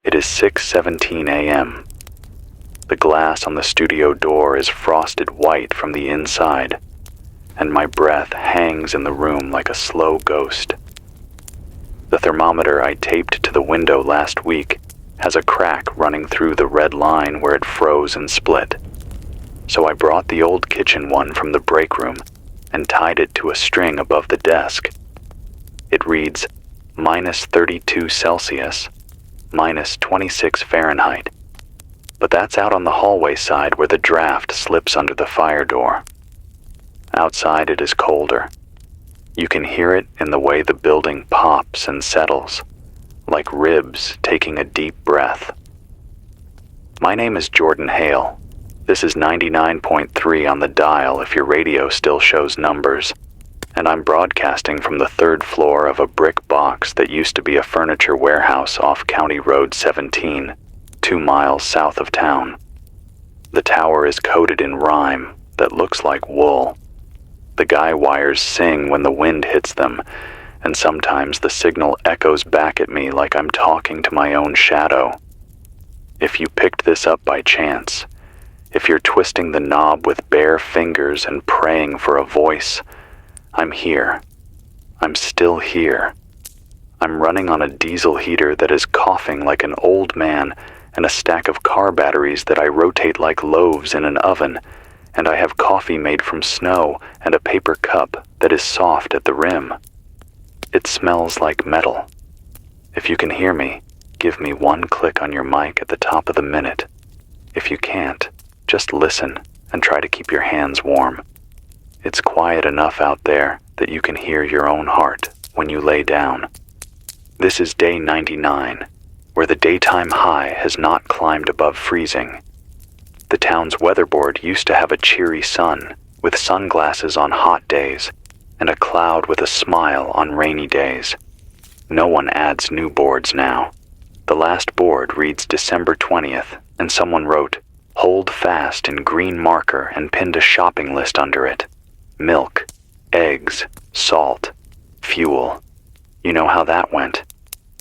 It is 6:17 a.m. The glass on the studio door is frosted white from the inside, and my breath hangs in the room like a slow ghost. The thermometer I taped to the window last week has a crack running through the red line where it froze and split. So I brought the old kitchen one from the break room and tied it to a string above the desk. It reads -32 Celsius, -26 Fahrenheit. But that's out on the hallway side where the draft slips under the fire door. Outside it is colder. You can hear it in the way the building pops and settles, like ribs taking a deep breath. My name is Jordan Hale. This is 99.3 on the dial if your radio still shows numbers, and I'm broadcasting from the third floor of a brick box that used to be a furniture warehouse off County Road 17, 2 miles south of town. The tower is coated in rime that looks like wool. The guy wires sing when the wind hits them, and sometimes the signal echoes back at me like I'm talking to my own shadow. If you picked this up by chance, if you're twisting the knob with bare fingers and praying for a voice, I'm here. I'm still here. I'm running on a diesel heater that is coughing like an old man and a stack of car batteries that I rotate like loaves in an oven, and I have coffee made from snow and a paper cup that is soft at the rim. It smells like metal. If you can hear me, give me one click on your mic at the top of the minute. If you can't, just listen and try to keep your hands warm. It's quiet enough out there that you can hear your own heart when you lay down. This is day 99, where the daytime high has not climbed above freezing. The town's weatherboard used to have a cheery sun with sunglasses on hot days and a cloud with a smile on rainy days. No one adds new boards now. The last board reads December 20th, and someone wrote, "Hold fast" in green marker and pinned a shopping list under it. Milk, eggs, salt, fuel. You know how that went.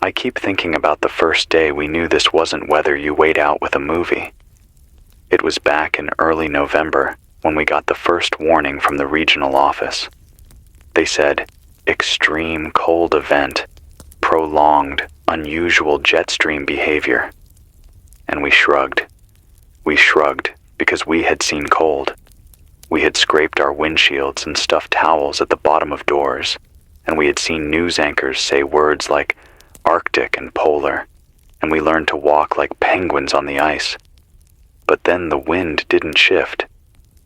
I keep thinking about the first day we knew this wasn't weather you wait out with a movie. It was back in early November when we got the first warning from the regional office. They said, extreme cold event, prolonged, unusual jet stream behavior. And we shrugged. We shrugged because we had seen cold. We had scraped our windshields and stuffed towels at the bottom of doors, and we had seen news anchors say words like Arctic and polar, and we learned to walk like penguins on the ice. But then the wind didn't shift.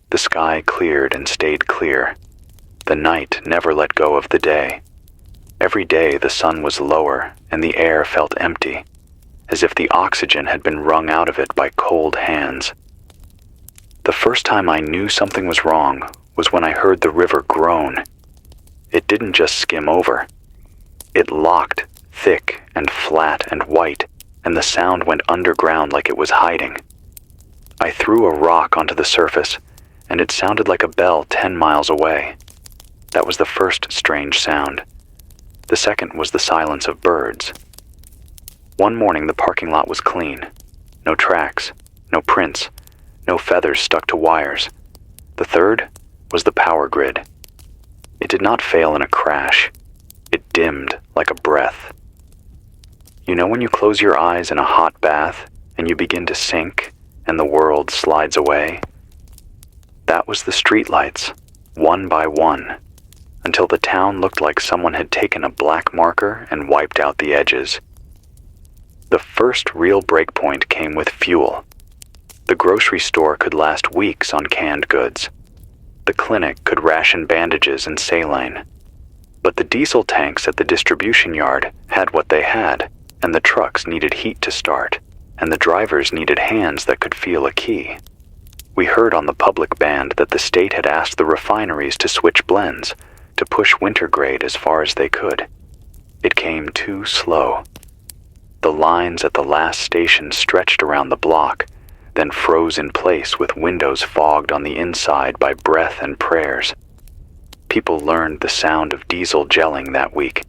The sky cleared and stayed clear. The night never let go of the day. Every day the sun was lower and the air felt empty, as if the oxygen had been wrung out of it by cold hands. The first time I knew something was wrong was when I heard the river groan. It didn't just skim over. It locked, thick and flat and white, and the sound went underground like it was hiding. I threw a rock onto the surface, and it sounded like a bell 10 miles away. That was the first strange sound. The second was the silence of birds. One morning the parking lot was clean. No tracks, no prints, no feathers stuck to wires. The third was the power grid. It did not fail in a crash. It dimmed like a breath. You know when you close your eyes in a hot bath and you begin to sink and the world slides away? That was the streetlights, one by one, until the town looked like someone had taken a black marker and wiped out the edges. The first real breakpoint came with fuel. The grocery store could last weeks on canned goods. The clinic could ration bandages and saline. But the diesel tanks at the distribution yard had what they had, and the trucks needed heat to start, and the drivers needed hands that could feel a key. We heard on the public band that the state had asked the refineries to switch blends, to push winter grade as far as they could. It came too slow. The lines at the last station stretched around the block, then froze in place with windows fogged on the inside by breath and prayers. People learned the sound of diesel gelling that week.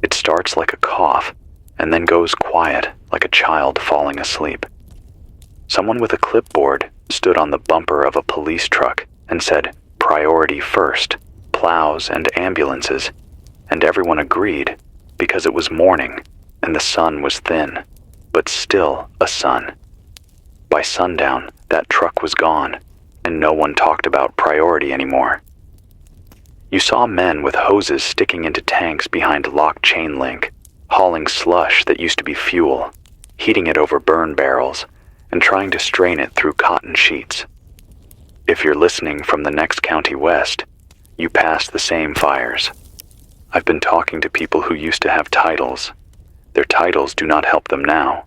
It starts like a cough, and then goes quiet like a child falling asleep. Someone with a clipboard stood on the bumper of a police truck and said, "Priority first, plows and ambulances," and everyone agreed because it was morning and the sun was thin, but still a sun. By sundown, that truck was gone, and no one talked about priority anymore. You saw men with hoses sticking into tanks behind locked chain link, hauling slush that used to be fuel, heating it over burn barrels, and trying to strain it through cotton sheets. If you're listening from the next county west, you pass the same fires. I've been talking to people who used to have titles. Their titles do not help them now,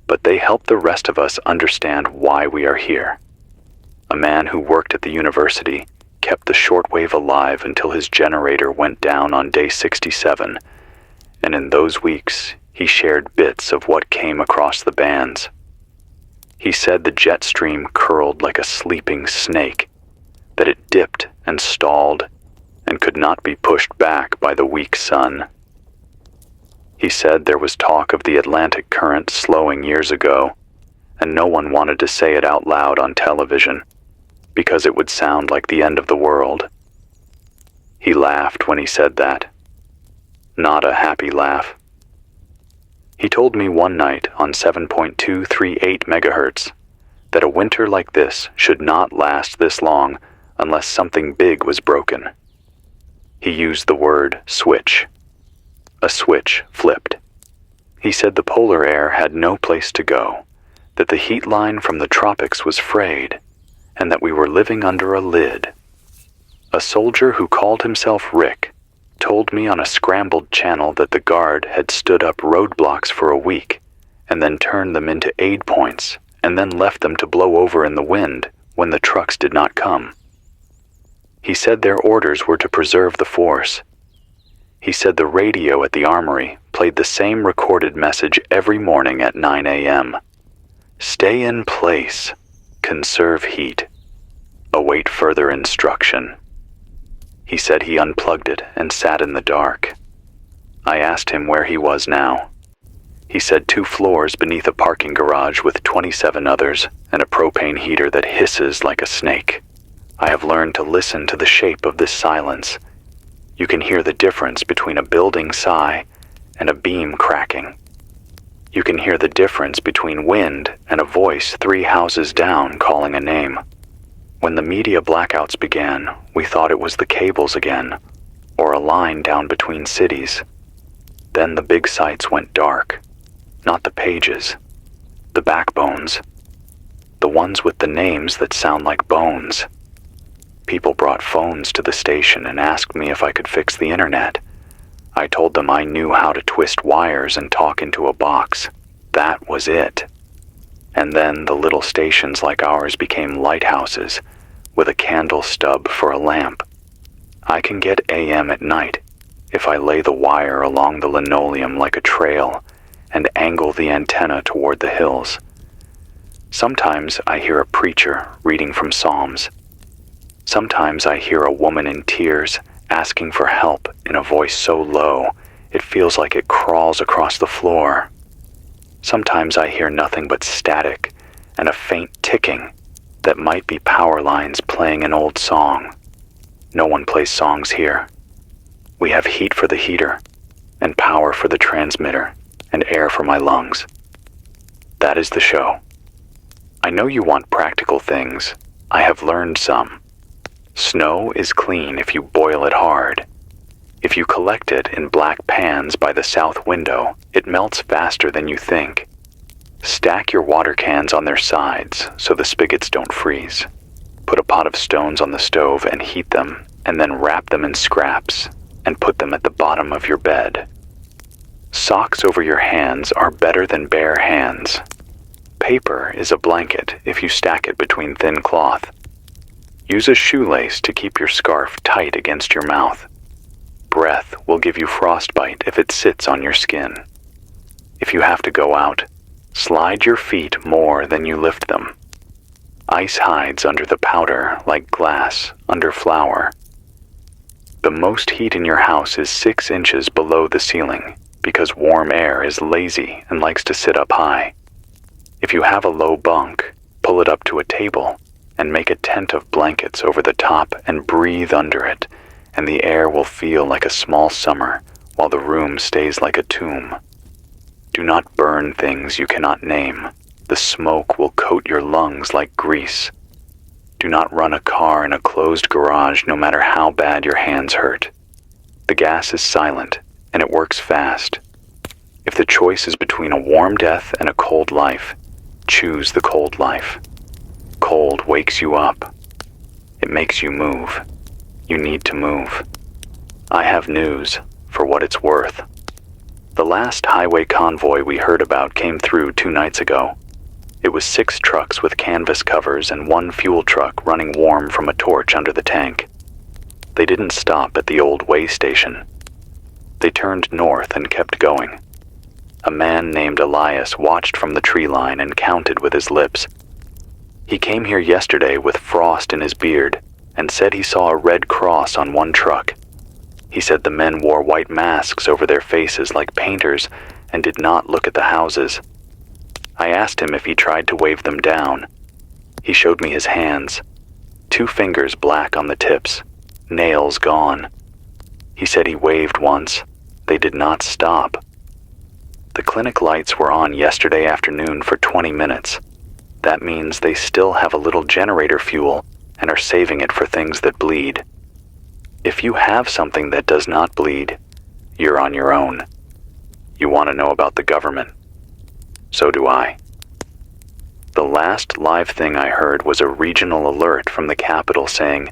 but they help the rest of us understand why we are here. A man who worked at the university kept the shortwave alive until his generator went down on day 67, and in those weeks he shared bits of what came across the bands. He said the jet stream curled like a sleeping snake, that it dipped and stalled and could not be pushed back by the weak sun. He said there was talk of the Atlantic current slowing years ago, and no one wanted to say it out loud on television, because it would sound like the end of the world. He laughed when he said that. Not a happy laugh. He told me one night on 7.238 megahertz that a winter like this should not last this long unless something big was broken. He used the word switch. A switch flipped. He said the polar air had no place to go, that the heat line from the tropics was frayed, and that we were living under a lid. A soldier who called himself Rick told me on a scrambled channel that the guard had stood up roadblocks for a week and then turned them into aid points and then left them to blow over in the wind when the trucks did not come. He said their orders were to preserve the force. He said the radio at the armory played the same recorded message every morning at 9 a.m. Stay in place. Conserve heat. Await further instruction. He said he unplugged it and sat in the dark. I asked him where he was now. He said 2 floors beneath a parking garage with 27 others and a propane heater that hisses like a snake. I have learned to listen to the shape of this silence. You can hear the difference between a building sigh and a beam cracking. You can hear the difference between wind and a voice 3 houses down calling a name. When the media blackouts began, we thought it was the cables again, or a line down between cities. Then the big sites went dark. Not the pages, the backbones. The ones with the names that sound like bones. People brought phones to the station and asked me if I could fix the internet. I told them I knew how to twist wires and talk into a box. That was it. And then the little stations like ours became lighthouses with a candle stub for a lamp. I can get AM at night if I lay the wire along the linoleum like a trail and angle the antenna toward the hills. Sometimes I hear a preacher reading from Psalms. Sometimes I hear a woman in tears asking for help in a voice so low it feels like it crawls across the floor. Sometimes I hear nothing but static and a faint ticking that might be power lines playing an old song. No one plays songs here. We have heat for the heater, and power for the transmitter, and air for my lungs. That is the show. I know you want practical things. I have learned some. Snow is clean if you boil it hard. If you collect it in black pans by the south window, it melts faster than you think. Stack your water cans on their sides so the spigots don't freeze. Put a pot of stones on the stove and heat them, and then wrap them in scraps and put them at the bottom of your bed. Socks over your hands are better than bare hands. Paper is a blanket if you stack it between thin cloth. Use a shoelace to keep your scarf tight against your mouth. Breath will give you frostbite if it sits on your skin. If you have to go out, slide your feet more than you lift them. Ice hides under the powder like glass under flour. The most heat in your house is 6 inches below the ceiling because warm air is lazy and likes to sit up high. If you have a low bunk, pull it up to a table and make a tent of blankets over the top and breathe under it, and the air will feel like a small summer while the room stays like a tomb. Do not burn things you cannot name. The smoke will coat your lungs like grease. Do not run a car in a closed garage no matter how bad your hands hurt. The gas is silent and it works fast. If the choice is between a warm death and a cold life, choose the cold life. Cold wakes you up. It makes you move. You need to move. I have news, for what it's worth. The last highway convoy we heard about came through 2 nights ago. It was 6 trucks with canvas covers and 1 fuel truck running warm from a torch under the tank. They didn't stop at the old way station. They turned north and kept going. A man named Elias watched from the tree line and counted with his lips. He came here yesterday with frost in his beard and said he saw a red cross on 1 truck. He said the men wore white masks over their faces like painters and did not look at the houses. I asked him if he tried to wave them down. He showed me his hands. 2 fingers black on the tips, nails gone. He said he waved once. They did not stop. The clinic lights were on yesterday afternoon for 20 minutes. That means they still have a little generator fuel and are saving it for things that bleed. If you have something that does not bleed, you're on your own. You want to know about the government? So do I. The last live thing I heard was a regional alert from the capital saying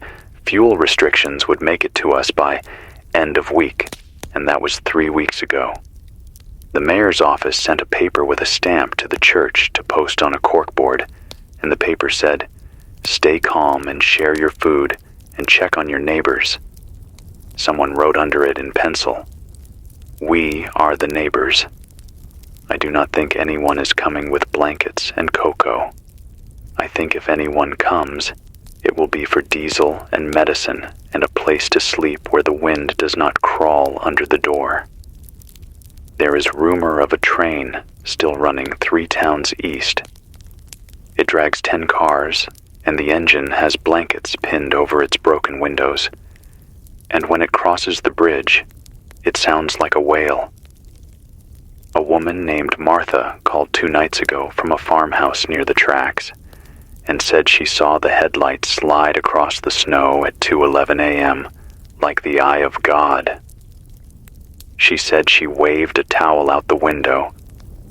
fuel restrictions would make it to us by end of week, and that was 3 weeks ago. The mayor's office sent a paper with a stamp to the church to post on a corkboard, and the paper said, "Stay calm and share your food and check on your neighbors." Someone wrote under it in pencil, "We are the neighbors." I do not think anyone is coming with blankets and cocoa. I think if anyone comes, it will be for diesel and medicine and a place to sleep where the wind does not crawl under the door. There is rumor of a train still running 3 towns east. It drags 10 cars, and the engine has blankets pinned over its broken windows. And when it crosses the bridge, it sounds like a wail. A woman named Martha called 2 nights ago from a farmhouse near the tracks and said she saw the headlights slide across the snow at 2:11 a.m. like the eye of God. She said she waved a towel out the window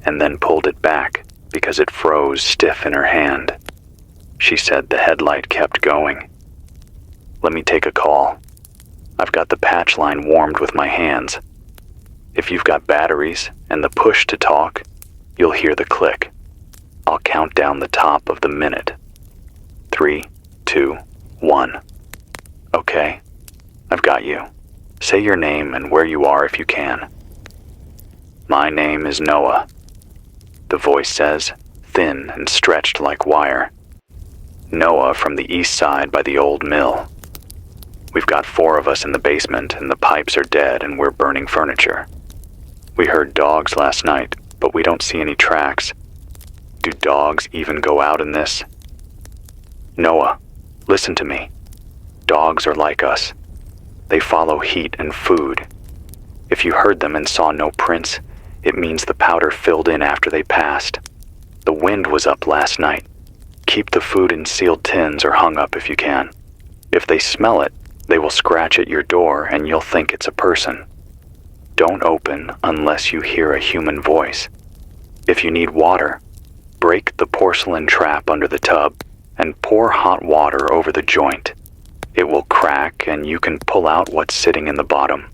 and then pulled it back because it froze stiff in her hand. She said the headlight kept going. Let me take a call. I've got the patch line warmed with my hands. If you've got batteries and the push to talk, you'll hear the click. I'll count down the top of the minute. 3, 2, 1. Okay, I've got you. Say your name and where you are if you can. My name is Noah, the voice says, thin and stretched like wire. Noah from the east side by the old mill. We've got 4 of us in the basement and the pipes are dead and we're burning furniture. We heard dogs last night, but we don't see any tracks. Do dogs even go out in this? Noah, listen to me. Dogs are like us. They follow heat and food. If you heard them and saw no prints, it means the powder filled in after they passed. The wind was up last night. Keep the food in sealed tins or hung up if you can. If they smell it, they will scratch at your door and you'll think it's a person. Don't open unless you hear a human voice. If you need water, break the porcelain trap under the tub and pour hot water over the joint. It will crack and you can pull out what's sitting in the bottom.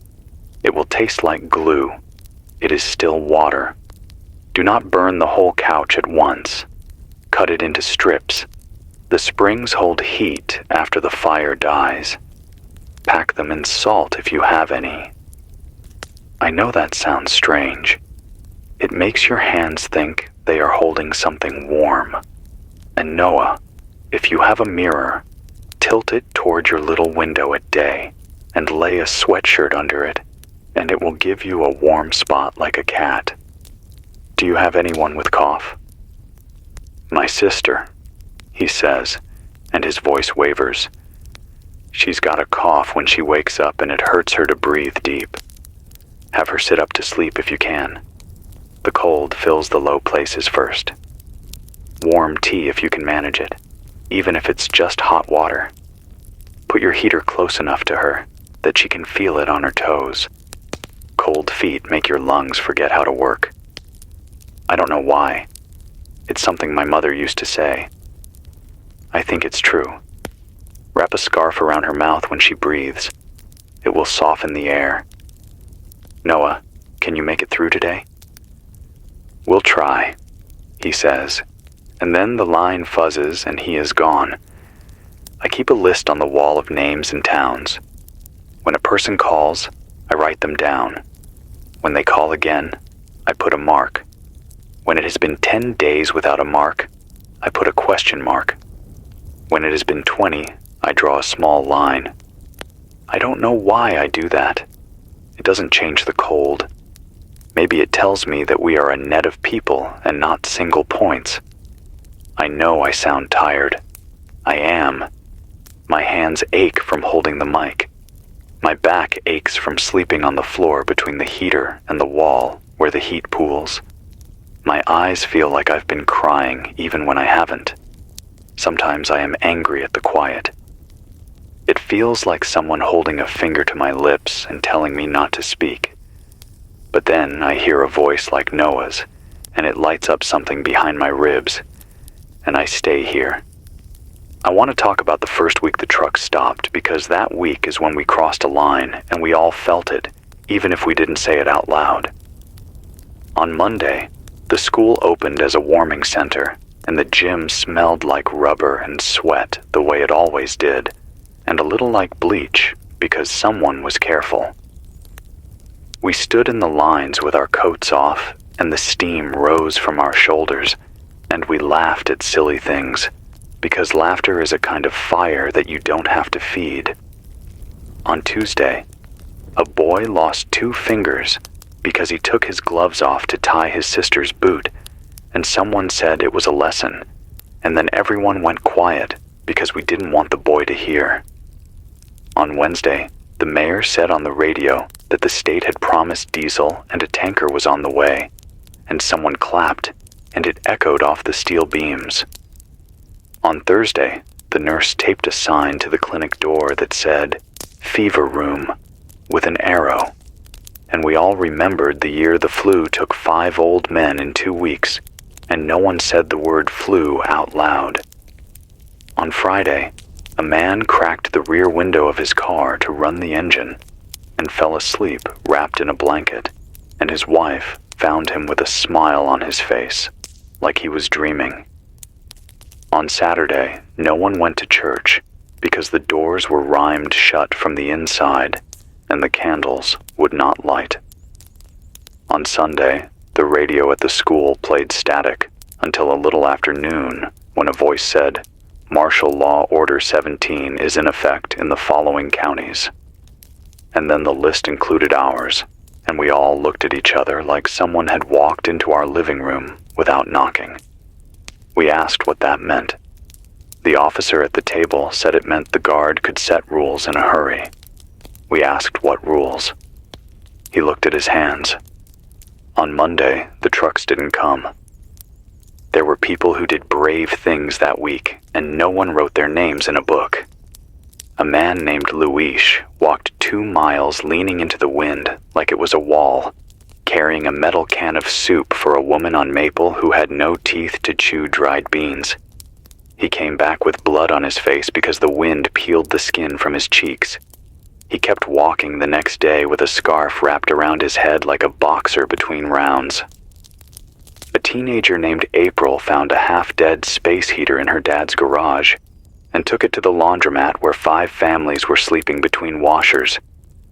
It will taste like glue. It is still water. Do not burn the whole couch at once. Cut it into strips. The springs hold heat after the fire dies. Pack them in salt if you have any. I know that sounds strange. It makes your hands think they are holding something warm. And Noah, if you have a mirror, tilt it toward your little window at day and lay a sweatshirt under it. and it will give you a warm spot like a cat. Do you have anyone with cough? My sister, he says, and his voice wavers. She's got a cough when she wakes up and it hurts her to breathe deep. Have her sit up to sleep if you can. The cold fills the low places first. Warm tea if you can manage it, even if it's just hot water. Put your heater close enough to her that she can feel it on her toes. Cold feet make your lungs forget how to work. I don't know why. It's something my mother used to say. I think it's true. Wrap a scarf around her mouth when she breathes. It will soften the air. Noah, can you make it through today? We'll try, he says, and then the line fuzzes and he is gone. I keep a list on the wall of names and towns. When a person calls, I write them down. When they call again, I put a mark. When it has been 10 days without a mark, I put a question mark. When it has been 20, I draw a small line. I don't know why I do that. It doesn't change the cold. Maybe it tells me that we are a net of people and not single points. I know I sound tired. I am. My hands ache from holding the mic. My back aches from sleeping on the floor between the heater and the wall where the heat pools. My eyes feel like I've been crying even when I haven't. Sometimes I am angry at the quiet. It feels like someone holding a finger to my lips and telling me not to speak. But then I hear a voice like Noah's, and it lights up something behind my ribs, and I stay here. I want to talk about the first week the truck stopped because that week is when we crossed a line and we all felt it, even if we didn't say it out loud. On Monday, the school opened as a warming center, and the gym smelled like rubber and sweat the way it always did, and a little like bleach because someone was careful. We stood in the lines with our coats off, and the steam rose from our shoulders, and we laughed at silly things, because laughter is a kind of fire that you don't have to feed. On Tuesday, a boy lost 2 fingers because he took his gloves off to tie his sister's boot, and someone said it was a lesson, and then everyone went quiet because we didn't want the boy to hear. On Wednesday, the mayor said on the radio that the state had promised diesel and a tanker was on the way, and someone clapped, and it echoed off the steel beams. On Thursday, the nurse taped a sign to the clinic door that said, "Fever room," with an arrow, and we all remembered the year the flu took 5 old men in 2 weeks, and no one said the word flu out loud. On Friday, a man cracked the rear window of his car to run the engine and fell asleep wrapped in a blanket, and his wife found him with a smile on his face, like he was dreaming. On Saturday, no one went to church because the doors were rimed shut from the inside and the candles would not light. On Sunday, the radio at the school played static until a little after noon when a voice said, "Martial Law Order 17 is in effect in the following counties." And then the list included ours, and we all looked at each other like someone had walked into our living room without knocking. We asked what that meant. The officer at the table said it meant the guard could set rules in a hurry. We asked what rules. He looked at his hands. On Monday, the trucks didn't come. There were people who did brave things that week, and no one wrote their names in a book. A man named Luis walked 2 miles leaning into the wind like it was a wall, carrying a metal can of soup for a woman on Maple who had no teeth to chew dried beans. He came back with blood on his face because the wind peeled the skin from his cheeks. He kept walking the next day with a scarf wrapped around his head like a boxer between rounds. A teenager named April found a half-dead space heater in her dad's garage and took it to the laundromat where 5 families were sleeping between washers,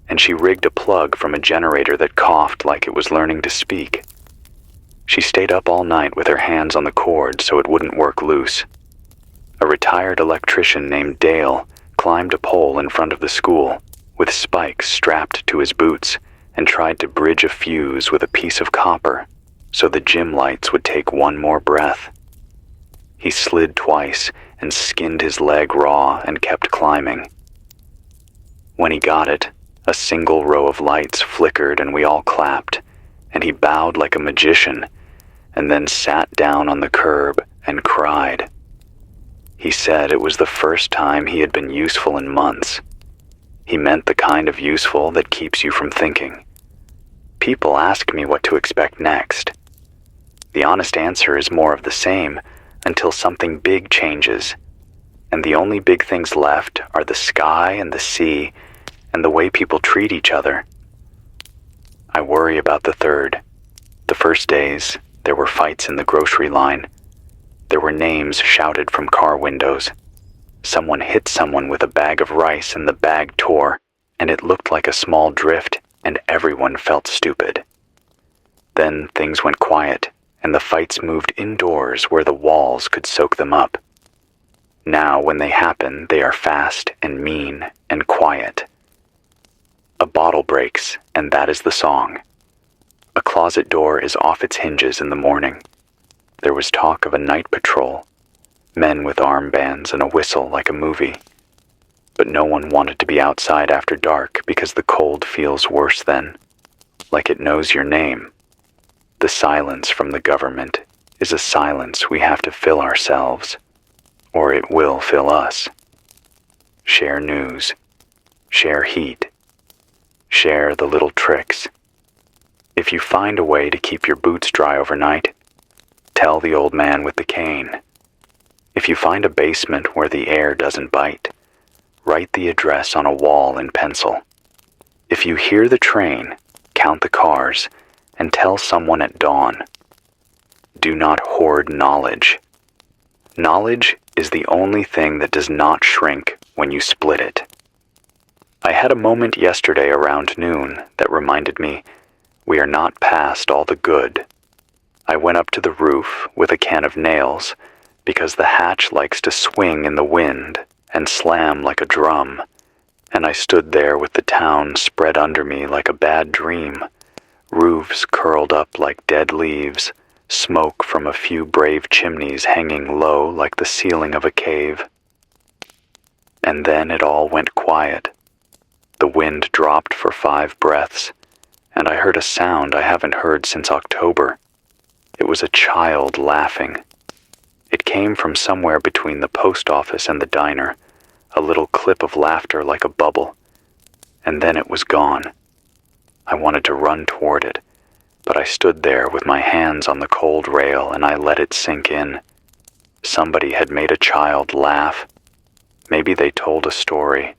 and she rigged a plug from a generator that coughed like it was learning to speak. She stayed up all night with her hands on the cord so it wouldn't work loose. A retired electrician named Dale climbed a pole in front of the school with spikes strapped to his boots and tried to bridge a fuse with a piece of copper so the gym lights would take one more breath. He slid twice and skinned his leg raw and kept climbing. When he got it, a single row of lights flickered and we all clapped, and he bowed like a magician and then sat down on the curb and cried. He said it was the first time he had been useful in months. He meant the kind of useful that keeps you from thinking. People ask me what to expect next. The honest answer is more of the same until something big changes, and the only big things left are the sky and the sea and the way people treat each other. I worry about the third. The first days, there were fights in the grocery line. There were names shouted from car windows. Someone hit someone with a bag of rice and the bag tore, and it looked like a small drift, and everyone felt stupid. Then things went quiet, and the fights moved indoors where the walls could soak them up. Now, when they happen, they are fast and mean and quiet. A bottle breaks, and that is the song. A closet door is off its hinges in the morning. There was talk of a night patrol, men with armbands and a whistle like a movie. But no one wanted to be outside after dark because the cold feels worse then, like it knows your name. The silence from the government is a silence we have to fill ourselves, or it will fill us. Share news. Share heat. Share the little tricks. If you find a way to keep your boots dry overnight, tell the old man with the cane. If you find a basement where the air doesn't bite, write the address on a wall in pencil. If you hear the train, count the cars, and tell someone at dawn. Do not hoard knowledge. Knowledge is the only thing that does not shrink when you split it. I had a moment yesterday around noon that reminded me we are not past all the good. I went up to the roof with a can of nails because the hatch likes to swing in the wind and slam like a drum, and I stood there with the town spread under me like a bad dream, roofs curled up like dead leaves, smoke from a few brave chimneys hanging low like the ceiling of a cave. And then it all went quiet. The wind dropped for 5 breaths, and I heard a sound I haven't heard since October. It was a child laughing. It came from somewhere between the post office and the diner, a little clip of laughter like a bubble, and then it was gone. I wanted to run toward it, but I stood there with my hands on the cold rail and I let it sink in. Somebody had made a child laugh. Maybe they told a story.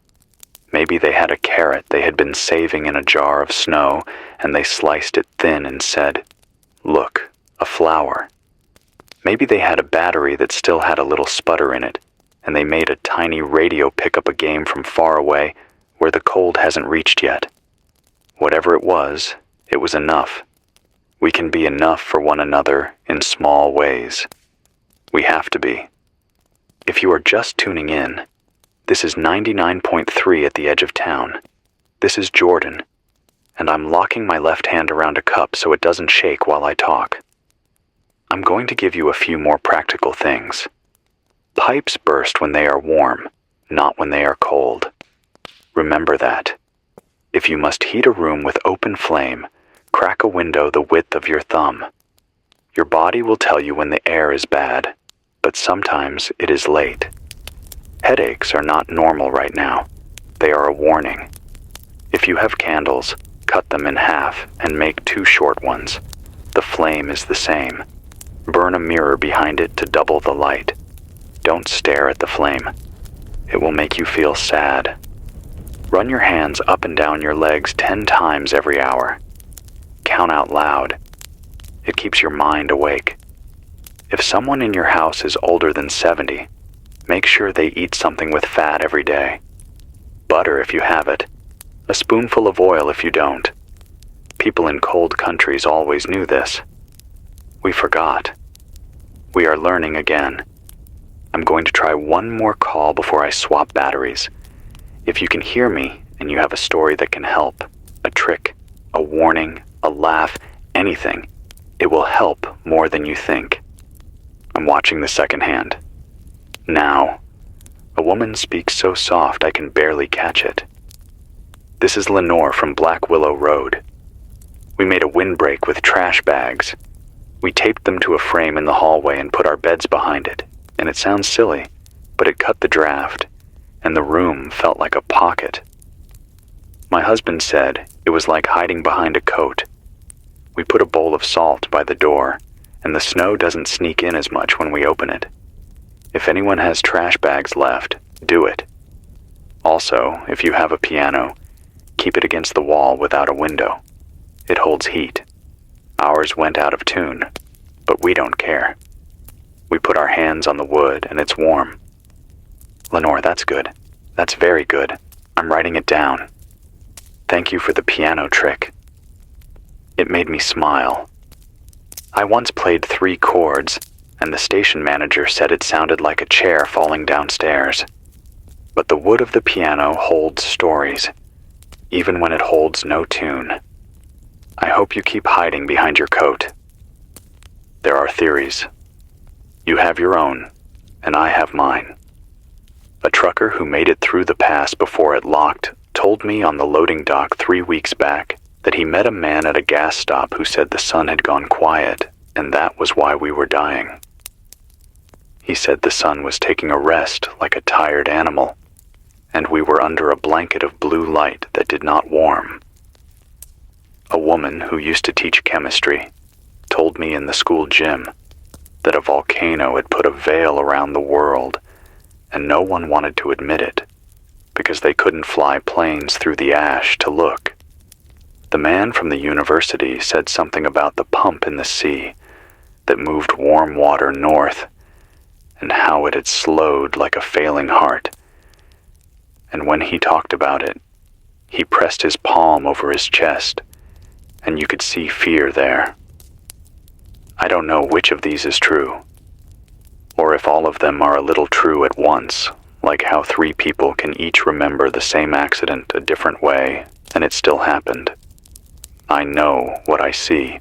Maybe they had a carrot they had been saving in a jar of snow, and they sliced it thin and said, "Look, a flower." Maybe they had a battery that still had a little sputter in it, and they made a tiny radio pick up a game from far away where the cold hasn't reached yet. Whatever it was enough. We can be enough for one another in small ways. We have to be. If you are just tuning in, this is 99.3 at the edge of town. This is Jordan, and I'm locking my left hand around a cup so it doesn't shake while I talk. I'm going to give you a few more practical things. Pipes burst when they are warm, not when they are cold. Remember that. If you must heat a room with open flame, crack a window the width of your thumb. Your body will tell you when the air is bad, but sometimes it is late. Headaches are not normal right now. They are a warning. If you have candles, cut them in half and make 2 short ones. The flame is the same. Burn a mirror behind it to double the light. Don't stare at the flame. It will make you feel sad. Run your hands up and down your legs 10 times every hour. Count out loud. It keeps your mind awake. If someone in your house is older than 70, make sure they eat something with fat every day. Butter if you have it. A spoonful of oil if you don't. People in cold countries always knew this. We forgot. We are learning again. I'm going to try one more call before I swap batteries. If you can hear me and you have a story that can help, a trick, a warning, a laugh, anything. It will help more than you think. I'm watching the second hand. Now, a woman speaks so soft I can barely catch it. This is Lenore from Black Willow Road. We made a windbreak with trash bags. We taped them to a frame in the hallway and put our beds behind it, and it sounds silly, but it cut the draft, and the room felt like a pocket. My husband said it was like hiding behind a coat. We put a bowl of salt by the door, and the snow doesn't sneak in as much when we open it. If anyone has trash bags left, do it. Also, if you have a piano, keep it against the wall without a window. It holds heat. Ours went out of tune, but we don't care. We put our hands on the wood and it's warm. Lenore, that's good. That's very good. I'm writing it down. Thank you for the piano trick. It made me smile. I once played 3 chords, and the station manager said it sounded like a chair falling downstairs. But the wood of the piano holds stories, even when it holds no tune. I hope you keep hiding behind your coat. There are theories. You have your own, and I have mine. A trucker who made it through the pass before it locked told me on the loading dock 3 weeks back that he met a man at a gas stop who said the sun had gone quiet, and that was why we were dying. He said the sun was taking a rest like a tired animal, and we were under a blanket of blue light that did not warm. A woman who used to teach chemistry told me in the school gym that a volcano had put a veil around the world, and no one wanted to admit it because they couldn't fly planes through the ash to look. The man from the university said something about the pump in the sea that moved warm water north, and how it had slowed like a failing heart. And when he talked about it, he pressed his palm over his chest, and you could see fear there. I don't know which of these is true, or if all of them are a little true at once, like how 3 people can each remember the same accident a different way, and it still happened. I know what I see.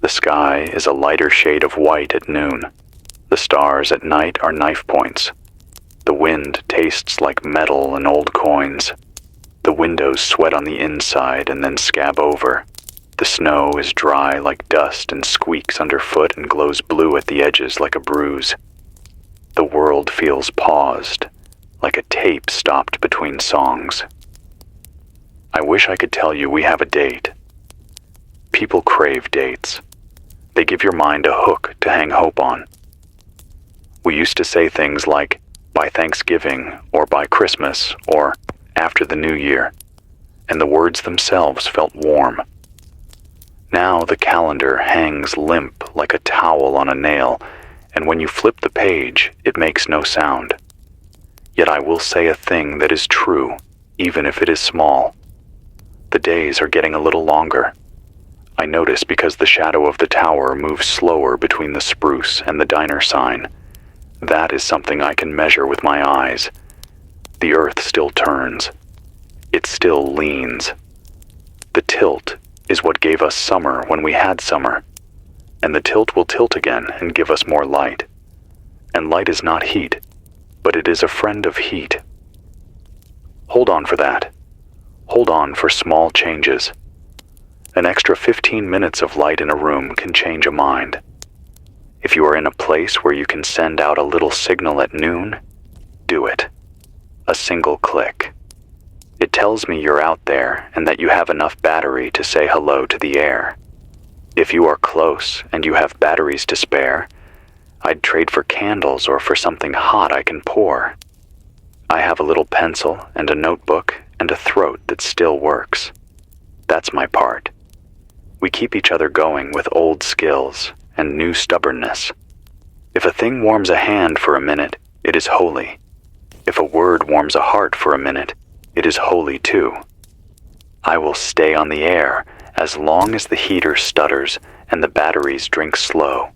The sky is a lighter shade of white at noon. The stars at night are knife points. The wind tastes like metal and old coins. The windows sweat on the inside and then scab over. The snow is dry like dust and squeaks underfoot and glows blue at the edges like a bruise. The world feels paused, like a tape stopped between songs. I wish I could tell you we have a date. People crave dates. They give your mind a hook to hang hope on. We used to say things like, by Thanksgiving, or by Christmas, or after the New Year, and the words themselves felt warm. Now the calendar hangs limp like a towel on a nail, and when you flip the page, it makes no sound. Yet I will say a thing that is true, even if it is small. The days are getting a little longer. I notice because the shadow of the tower moves slower between the spruce and the diner sign. That is something I can measure with my eyes. The earth still turns. It still leans. The tilt is what gave us summer when we had summer, and the tilt will tilt again and give us more light. And light is not heat, but it is a friend of heat. Hold on for that. Hold on for small changes. An extra 15 minutes of light in a room can change a mind. If you are in a place where you can send out a little signal at noon, do it. A single click. It tells me you're out there and that you have enough battery to say hello to the air. If you are close and you have batteries to spare, I'd trade for candles or for something hot I can pour. I have a little pencil and a notebook and a throat that still works. That's my part. We keep each other going with old skills and new stubbornness. If a thing warms a hand for a minute, it is holy. If a word warms a heart for a minute, it is holy too. I will stay on the air as long as the heater stutters and the batteries drink slow.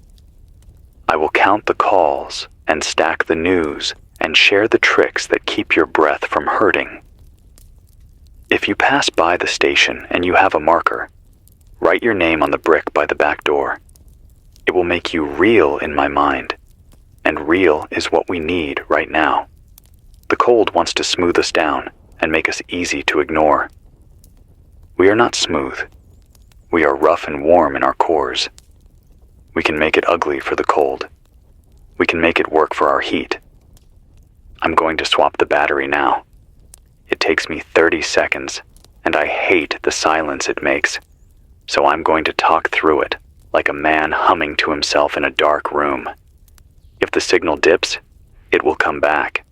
I will count the calls and stack the news and share the tricks that keep your breath from hurting. If you pass by the station and you have a marker, write your name on the brick by the back door. It will make you real in my mind, and real is what we need right now. The cold wants to smooth us down and make us easy to ignore. We are not smooth. We are rough and warm in our cores. We can make it ugly for the cold. We can make it work for our heat. I'm going to swap the battery now. It takes me 30 seconds, and I hate the silence it makes, so I'm going to talk through it, like a man humming to himself in a dark room. If the signal dips, it will come back.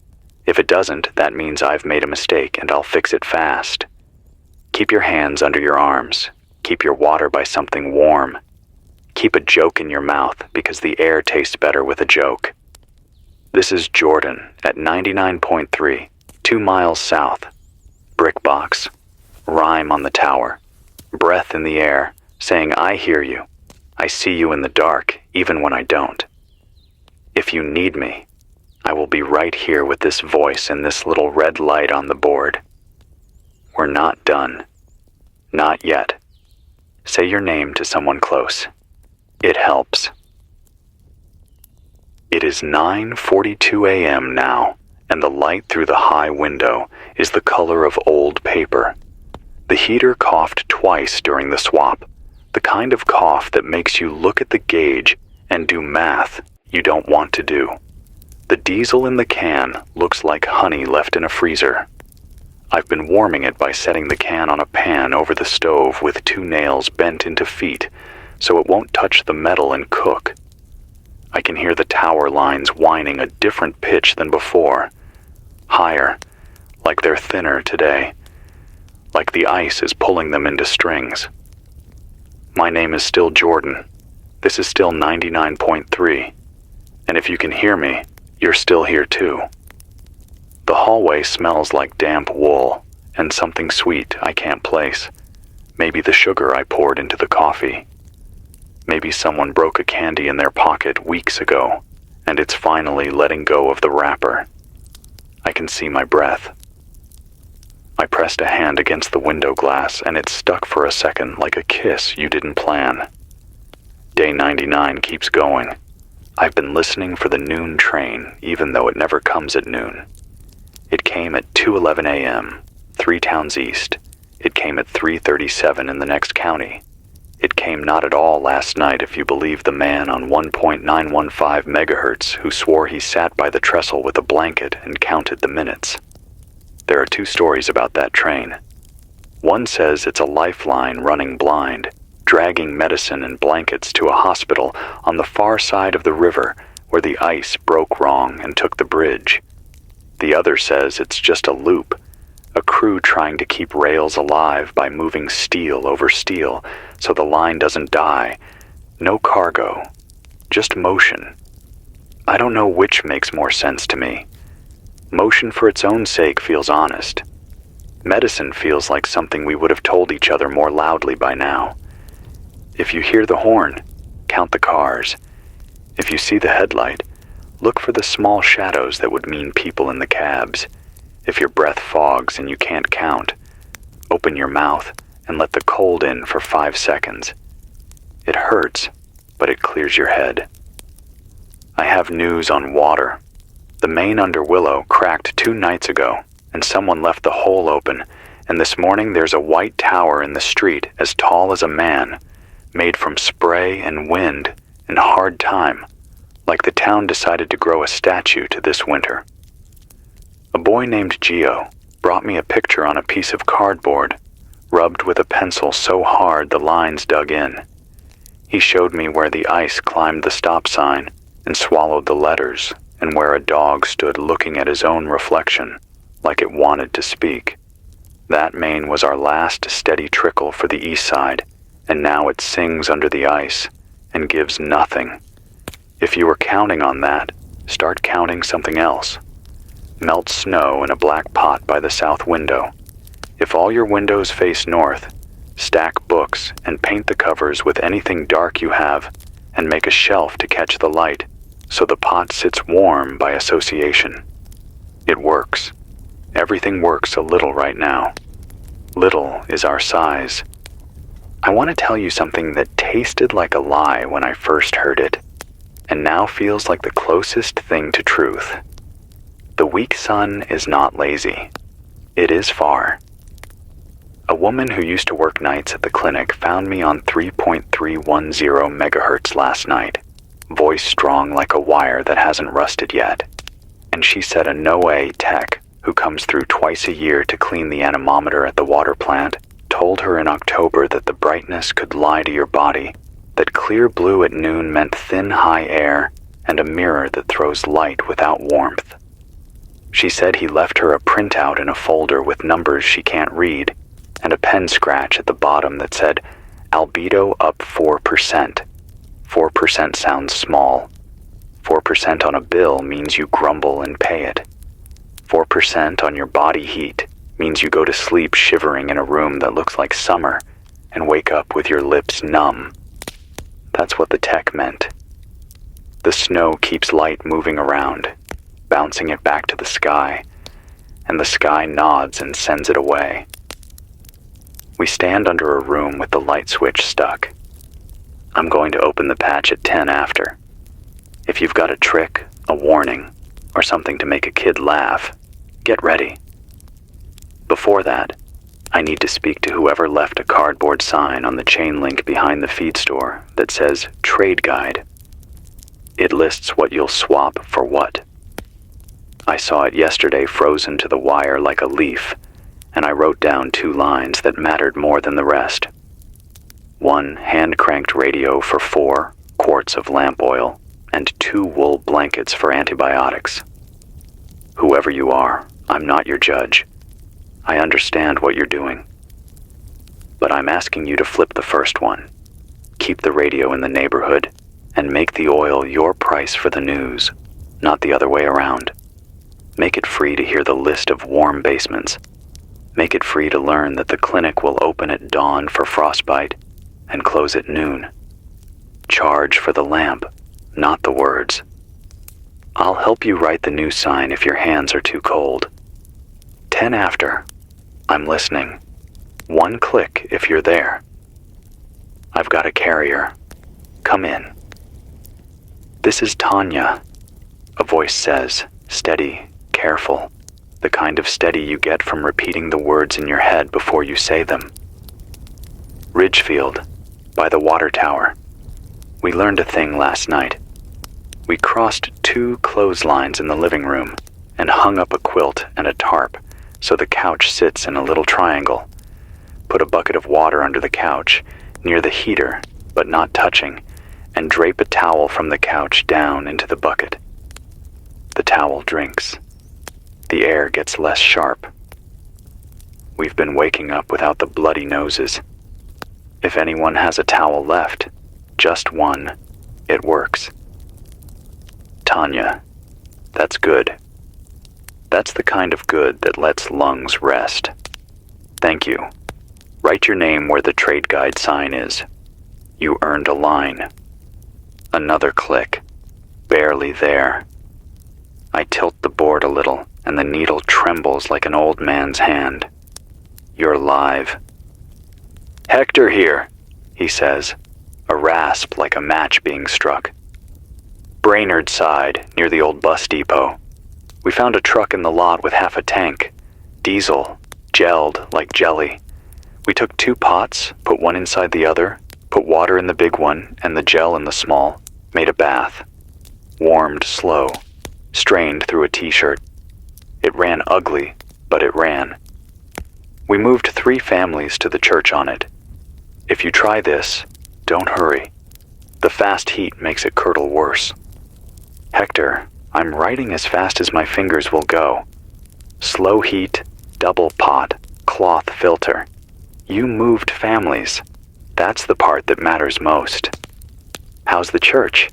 If it doesn't, that means I've made a mistake and I'll fix it fast. Keep your hands under your arms. Keep your water by something warm. Keep a joke in your mouth because the air tastes better with a joke. This is Jordan at 99.3, 2 miles south. Brick box, rhyme on the tower, breath in the air, saying I hear you. I see you in the dark, even when I don't. If you need me, I will be right here with this voice and this little red light on the board. We're not done. Not yet. Say your name to someone close. It helps. It is 9:42 a.m. now, and the light through the high window is the color of old paper. The heater coughed twice during the swap, the kind of cough that makes you look at the gauge and do math you don't want to do. The diesel in the can looks like honey left in a freezer. I've been warming it by setting the can on a pan over the stove with 2 nails bent into feet so it won't touch the metal and cook. I can hear the tower lines whining a different pitch than before. Higher, like they're thinner today, like the ice is pulling them into strings. My name is still Jordan. This is still 99.3. And if you can hear me, you're still here too. The hallway smells like damp wool and something sweet I can't place. Maybe the sugar I poured into the coffee. Maybe someone broke a candy in their pocket weeks ago, and it's finally letting go of the wrapper. I can see my breath. I pressed a hand against the window glass, and it stuck for a second like a kiss you didn't plan. Day 99 keeps going. I've been listening for the noon train, even though it never comes at noon. It came at 2:11 a.m., 3 towns east. It came at 3:37 in the next county. It came not at all last night if you believe the man on 1.915 megahertz who swore he sat by the trestle with a blanket and counted the minutes. There are 2 stories about that train. One says it's a lifeline running blind, dragging medicine and blankets to a hospital on the far side of the river where the ice broke wrong and took the bridge. The other says it's just a loop, a crew trying to keep rails alive by moving steel over steel so the line doesn't die. No cargo, just motion. I don't know which makes more sense to me. Motion for its own sake feels honest. Medicine feels like something we would have told each other more loudly by now. If you hear the horn, count the cars. If you see the headlight, look for the small shadows that would mean people in the cabs. If your breath fogs and you can't count, open your mouth and let the cold in for 5 seconds. It hurts, but it clears your head. I have news on water. The main under Willow cracked 2 nights ago, and someone left the hole open, and this morning there's a white tower in the street as tall as a man, made from spray and wind and hard time, like the town decided to grow a statue to this winter. A boy named Gio brought me a picture on a piece of cardboard, rubbed with a pencil so hard the lines dug in. He showed me where the ice climbed the stop sign and swallowed the letters, and where a dog stood looking at his own reflection, like it wanted to speak. That main was our last steady trickle for the east side, and now it sings under the ice and gives nothing. If you were counting on that, start counting something else. Melt snow in a black pot by the south window. If all your windows face north, stack books and paint the covers with anything dark you have, and make a shelf to catch the light, so the pot sits warm by association. It works. Everything works a little right now. Little is our size. I want to tell you something that tasted like a lie when I first heard it, and now feels like the closest thing to truth. The weak sun is not lazy. It is far. A woman who used to work nights at the clinic found me on 3.310 megahertz last night, voice strong like a wire that hasn't rusted yet. And she said a no-A tech, who comes through twice a year to clean the anemometer at the water plant, told her in October that the brightness could lie to your body, that clear blue at noon meant thin high air and a mirror that throws light without warmth. She said he left her a printout in a folder with numbers she can't read, and a pen scratch at the bottom that said, albedo up 4%. 4% sounds small. 4% on a bill means you grumble and pay it. 4% on your body heat means you go to sleep shivering in a room that looks like summer and wake up with your lips numb. That's what the tech meant. The snow keeps light moving around, bouncing it back to the sky, and the sky nods and sends it away. We stand under a room with the light switch stuck. I'm going to open the patch at 10 after. If you've got a trick, a warning, or something to make a kid laugh, get ready. Before that, I need to speak to whoever left a cardboard sign on the chain link behind the feed store that says Trade Guide. It lists what you'll swap for what. I saw it yesterday frozen to the wire like a leaf, and I wrote down 2 lines that mattered more than the rest. 1 hand-cranked radio for 4 quarts of lamp oil, and 2 wool blankets for antibiotics. Whoever you are, I'm not your judge. I understand what you're doing. But I'm asking you to flip the first one. Keep the radio in the neighborhood, and make the oil your price for the news, not the other way around. Make it free to hear the list of warm basements. Make it free to learn that the clinic will open at dawn for frostbite and close at noon. Charge for the lamp, not the words. I'll help you write the new sign if your hands are too cold. 10 after. I'm listening. 1 click if you're there. I've got a carrier. Come in. This is Tanya, a voice says, steady, careful, the kind of steady you get from repeating the words in your head before you say them. Ridgefield, by the water tower. We learned a thing last night. We crossed 2 clotheslines in the living room and hung up a quilt and a tarp so the couch sits in a little triangle. Put a bucket of water under the couch, near the heater, but not touching, and drape a towel from the couch down into the bucket. The towel drinks. The air gets less sharp. We've been waking up without the bloody noses. If anyone has a towel left, just one, it works. Tanya, that's good. That's the kind of good that lets lungs rest. Thank you. Write your name where the trade guide sign is. You earned a line. Another click. Barely there. I tilt the board a little, and the needle trembles like an old man's hand. You're live. Hector here, he says, a rasp like a match being struck. Brainerd side, near the old bus depot. We found a truck in the lot with half a tank. Diesel, gelled like jelly. We took 2 pots, put one inside the other, put water in the big one and the gel in the small, made a bath. Warmed slow, strained through a t-shirt. It ran ugly, but it ran. We moved 3 families to the church on it. If you try this, don't hurry. The fast heat makes it curdle worse. Hector, I'm writing as fast as my fingers will go. Slow heat, double pot, cloth filter. You moved families. That's the part that matters most. How's the church?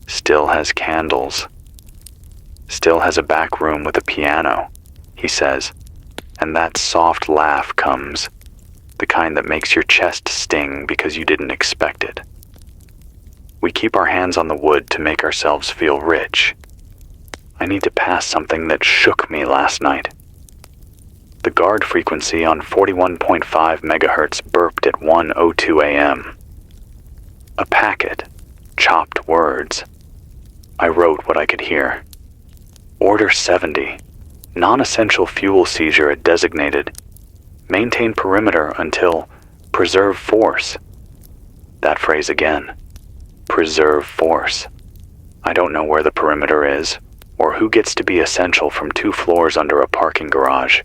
Still has candles. Still has a back room with a piano, he says, and that soft laugh comes, the kind that makes your chest sting because you didn't expect it. We keep our hands on the wood to make ourselves feel rich. I need to pass something that shook me last night. The guard frequency on 41.5 megahertz burped at 1:02 a.m. A packet, chopped words. I wrote what I could hear. Order 70. Non-essential fuel seizure at designated. Maintain perimeter until preserve force. That phrase again. Preserve force. I don't know where the perimeter is, or who gets to be essential from 2 floors under a parking garage.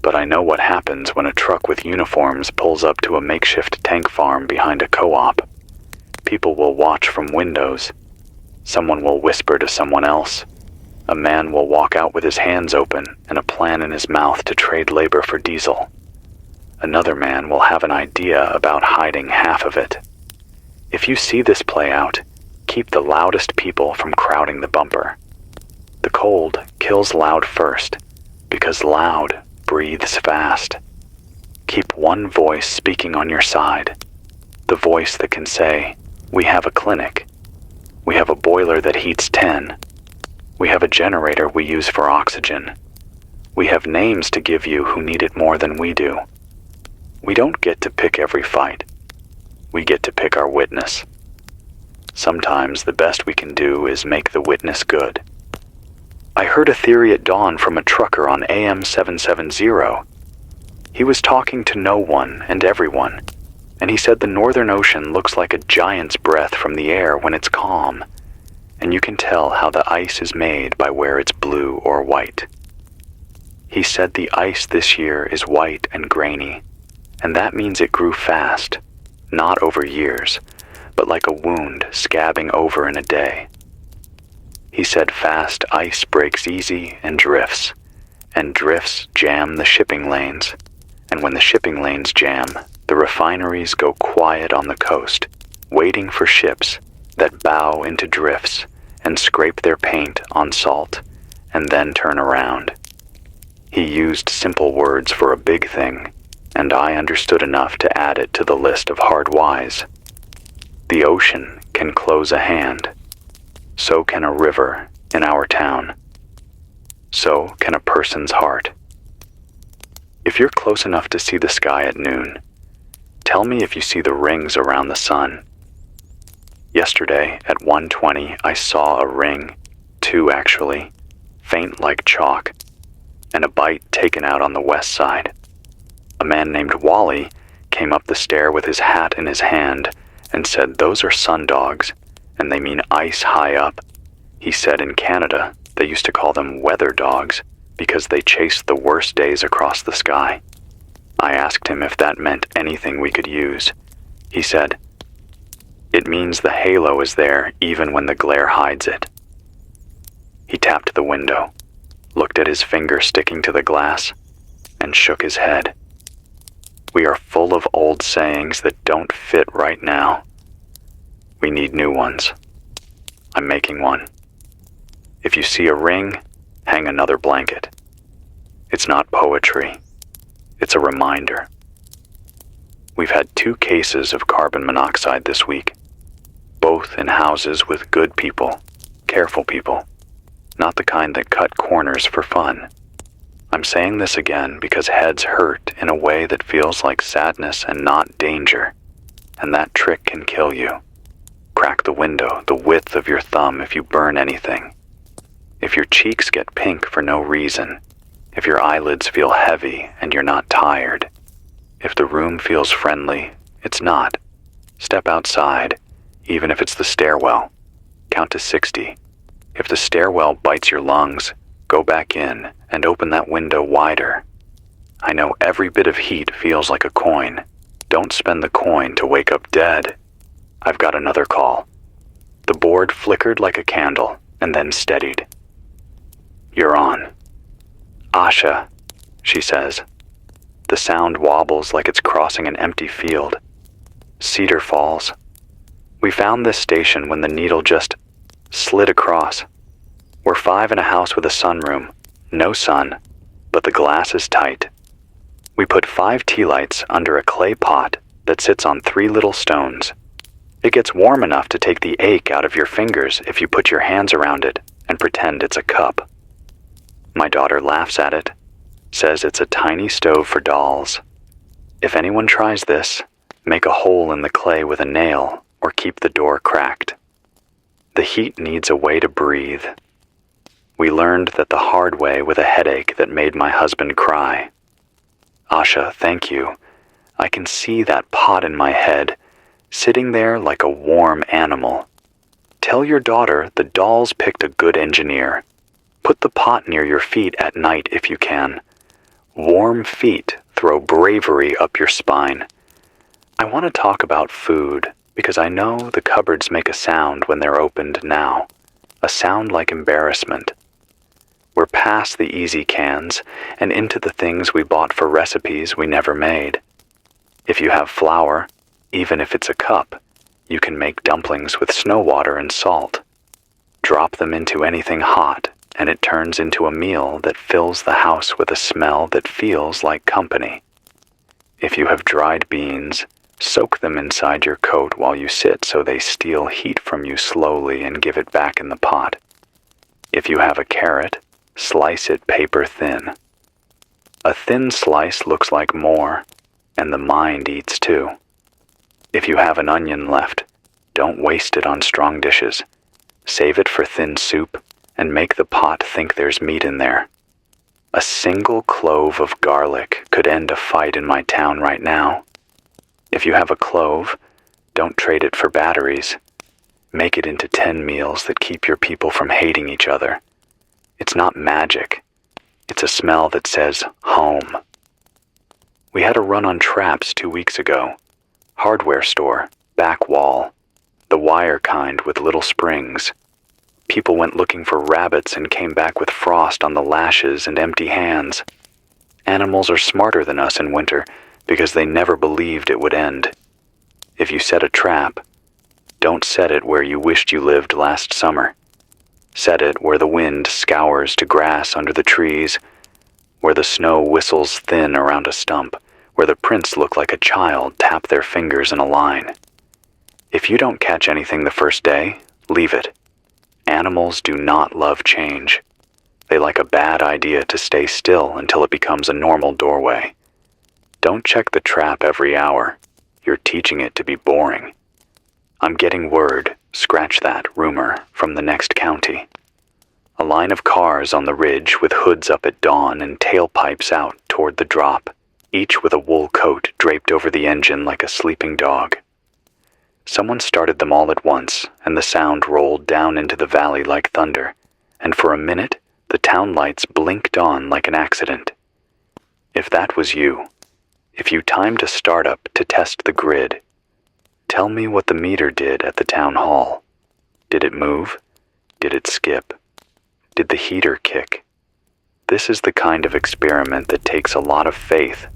But I know what happens when a truck with uniforms pulls up to a makeshift tank farm behind a co-op. People will watch from windows. Someone will whisper to someone else. A man will walk out with his hands open and a plan in his mouth to trade labor for diesel. Another man will have an idea about hiding half of it. If you see this play out, keep the loudest people from crowding the bumper. The cold kills loud first, because loud breathes fast. Keep one voice speaking on your side, the voice that can say, "We have a clinic. We have a boiler that heats 10. We have a generator we use for oxygen. We have names to give you who need it more than we do." We don't get to pick every fight. We get to pick our witness. Sometimes the best we can do is make the witness good. I heard a theory at dawn from a trucker on AM 770. He was talking to no one and everyone, and he said the Northern Ocean looks like a giant's breath from the air when it's calm, and you can tell how the ice is made by where it's blue or white. He said the ice this year is white and grainy, and that means it grew fast, not over years, but like a wound scabbing over in a day. He said fast ice breaks easy and drifts jam the shipping lanes, and when the shipping lanes jam, the refineries go quiet on the coast, waiting for ships that bow into drifts and scrape their paint on salt and then turn around. He used simple words for a big thing, and I understood enough to add it to the list of hard whys. The ocean can close a hand. So can a river in our town. So can a person's heart. If you're close enough to see the sky at noon, tell me if you see the rings around the sun. Yesterday at 1:20, I saw a ring, 2 actually, faint like chalk, and a bite taken out on the west side. A man named Wally came up the stair with his hat in his hand and said, "Those are sundogs, and they mean ice high up." He said in Canada they used to call them weather dogs because they chased the worst days across the sky. I asked him if that meant anything we could use. He said, "It means the halo is there even when the glare hides it." He tapped the window, looked at his finger sticking to the glass, and shook his head. We are full of old sayings that don't fit right now. We need new ones. I'm making one. If you see a ring, hang another blanket. It's not poetry. It's a reminder. We've had 2 cases of carbon monoxide this week, both in houses with good people, careful people, not the kind that cut corners for fun. I'm saying this again because heads hurt in a way that feels like sadness and not danger, and that trick can kill you. Crack the window the width of your thumb if you burn anything. If your cheeks get pink for no reason, if your eyelids feel heavy and you're not tired, if the room feels friendly, it's not. Step outside, even if it's the stairwell. Count to 60. If the stairwell bites your lungs, go back in and open that window wider. I know every bit of heat feels like a coin. Don't spend the coin to wake up dead. I've got another call. The board flickered like a candle and then steadied. You're on. Asha, she says. The sound wobbles like it's crossing an empty field. Cedar Falls. We found this station when the needle just slid across. We're 5 in a house with a sunroom. No sun, but the glass is tight. We put 5 tea lights under a clay pot that sits on 3 little stones. It gets warm enough to take the ache out of your fingers if you put your hands around it and pretend it's a cup. My daughter laughs at it. says it's a tiny stove for dolls. If anyone tries this, make a hole in the clay with a nail or keep the door cracked. The heat needs a way to breathe. We learned that the hard way with a headache that made my husband cry. Asha, thank you. I can see that pot in my head, sitting there like a warm animal. Tell your daughter the dolls picked a good engineer. Put the pot near your feet at night if you can. Warm feet throw bravery up your spine. I want to talk about food because I know the cupboards make a sound when they're opened now, a sound like embarrassment. We're past the easy cans and into the things we bought for recipes we never made. If you have flour, even if it's a cup, you can make dumplings with snow water and salt. Drop them into anything hot, and it turns into a meal that fills the house with a smell that feels like company. If you have dried beans, soak them inside your coat while you sit so they steal heat from you slowly and give it back in the pot. If you have a carrot, slice it paper thin. A thin slice looks like more, and the mind eats too. If you have an onion left, don't waste it on strong dishes. Save it for thin soup and make the pot think there's meat in there. A single clove of garlic could end a fight in my town right now. If you have a clove, don't trade it for batteries. Make it into 10 meals that keep your people from hating each other. It's not magic. It's a smell that says home. We had a run on traps 2 weeks ago. Hardware store, back wall, the wire kind with little springs. People went looking for rabbits and came back with frost on the lashes and empty hands. Animals are smarter than us in winter because they never believed it would end. If you set a trap, don't set it where you wished you lived last summer. Set it where the wind scours to grass under the trees, where the snow whistles thin around a stump, where the prints look like a child tap their fingers in a line. If you don't catch anything the first day, leave it. Animals do not love change. They like a bad idea to stay still until it becomes a normal doorway. Don't check the trap every hour. You're teaching it to be boring. I'm getting word, scratch that, rumor, from the next county. A line of cars on the ridge with hoods up at dawn and tailpipes out toward the drop, each with a wool coat draped over the engine like a sleeping dog. Someone started them all at once, and the sound rolled down into the valley like thunder, and for a minute, the town lights blinked on like an accident. If that was you, if you timed a startup to test the grid, tell me what the meter did at the town hall. Did it move? Did it skip? Did the heater kick? This is the kind of experiment that takes a lot of faith,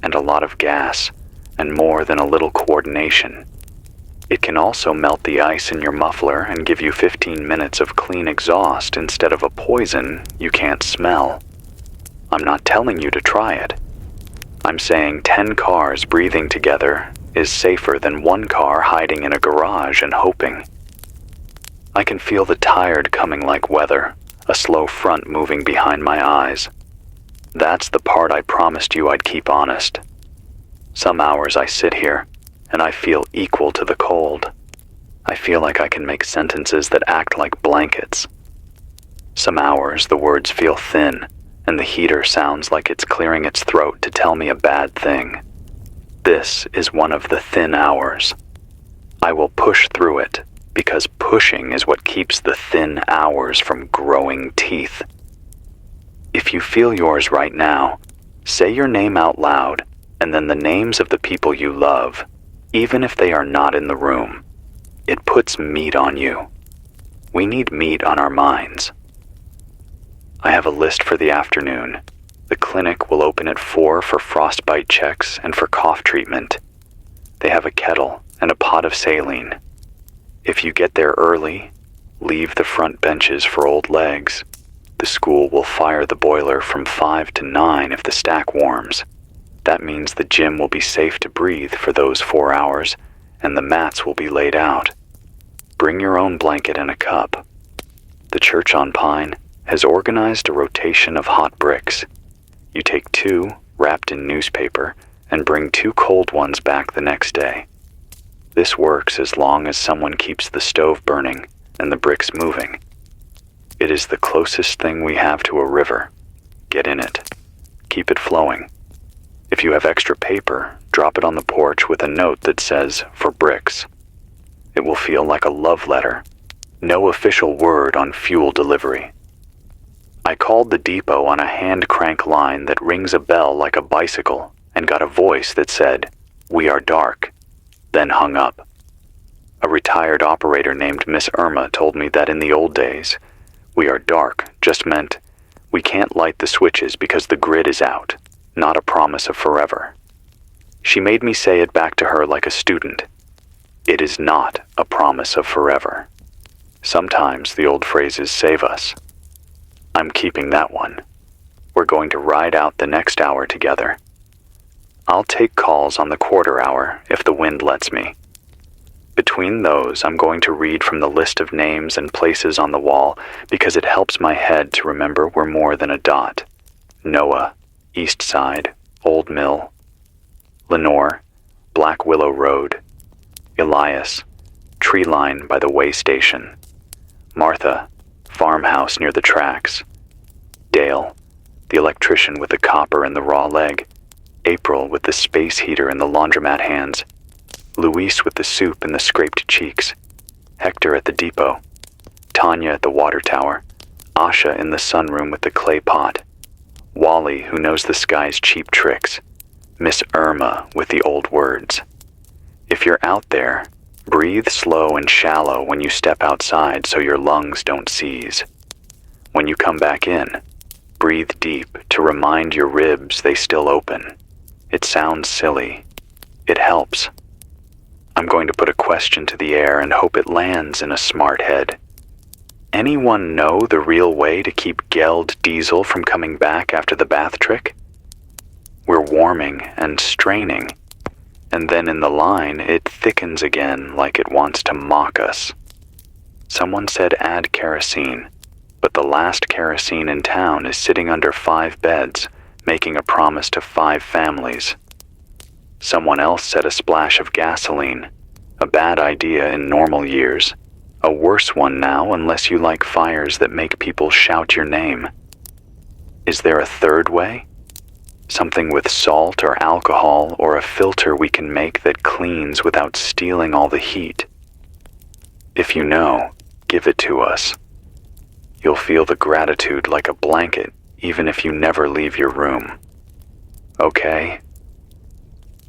and a lot of gas, and more than a little coordination. It can also melt the ice in your muffler and give you 15 minutes of clean exhaust instead of a poison you can't smell. I'm not telling you to try it. I'm saying 10 cars breathing together is safer than one car hiding in a garage and hoping. I can feel the tired coming like weather, a slow front moving behind my eyes. That's the part I promised you I'd keep honest. Some hours I sit here, and I feel equal to the cold. I feel like I can make sentences that act like blankets. Some hours the words feel thin, and the heater sounds like it's clearing its throat to tell me a bad thing. This is one of the thin hours. I will push through it, because pushing is what keeps the thin hours from growing teeth. If you feel yours right now, say your name out loud, and then the names of the people you love, even if they are not in the room. It puts meat on you. We need meat on our minds. I have a list for the afternoon. The clinic will open at 4 for frostbite checks and for cough treatment. They have a kettle and a pot of saline. If you get there early, leave the front benches for old legs. The school will fire the boiler from 5 to 9 if the stack warms. That means the gym will be safe to breathe for those 4 hours, and the mats will be laid out. Bring your own blanket and a cup. The church on Pine has organized a rotation of hot bricks. You take 2, wrapped in newspaper, and bring 2 cold ones back the next day. This works as long as someone keeps the stove burning and the bricks moving. It is the closest thing we have to a river. Get in it. Keep it flowing. If you have extra paper, drop it on the porch with a note that says, "For bricks." It will feel like a love letter. No official word on fuel delivery. I called the depot on a hand crank line that rings a bell like a bicycle and got a voice that said, "We are dark," then hung up. A retired operator named Miss Irma told me that in the old days, "We are dark" just meant we can't light the switches because the grid is out, not a promise of forever. She made me say it back to her like a student. It is not a promise of forever. Sometimes the old phrases save us. I'm keeping that one. We're going to ride out the next hour together. I'll take calls on the quarter hour if the wind lets me. Between those, I'm going to read from the list of names and places on the wall because it helps my head to remember we're more than a dot. Noah, East Side, Old Mill, Lenore, Black Willow Road, Elias, Tree Line by the way station, Martha, farmhouse near the tracks, Dale, the electrician with the copper and the raw leg, April with the space heater and the laundromat hands, Luis with the soup and the scraped cheeks, Hector at the depot, Tanya at the water tower, Asha in the sunroom with the clay pot, Wally who knows the sky's cheap tricks, Miss Irma with the old words. If you're out there, breathe slow and shallow when you step outside so your lungs don't seize. When you come back in, breathe deep to remind your ribs they still open. It sounds silly. It helps. I'm going to put a question to the air and hope it lands in a smart head. Anyone know the real way to keep Geld Diesel from coming back after the bath trick? We're warming and straining, and then in the line it thickens again like it wants to mock us. Someone said add kerosene, but the last kerosene in town is sitting under 5 beds, making a promise to 5 families. Someone else said a splash of gasoline, a bad idea in normal years, a worse one now unless you like fires that make people shout your name. Is there a third way? Something with salt or alcohol or a filter we can make that cleans without stealing all the heat? If you know, give it to us. You'll feel the gratitude like a blanket even if you never leave your room. Okay?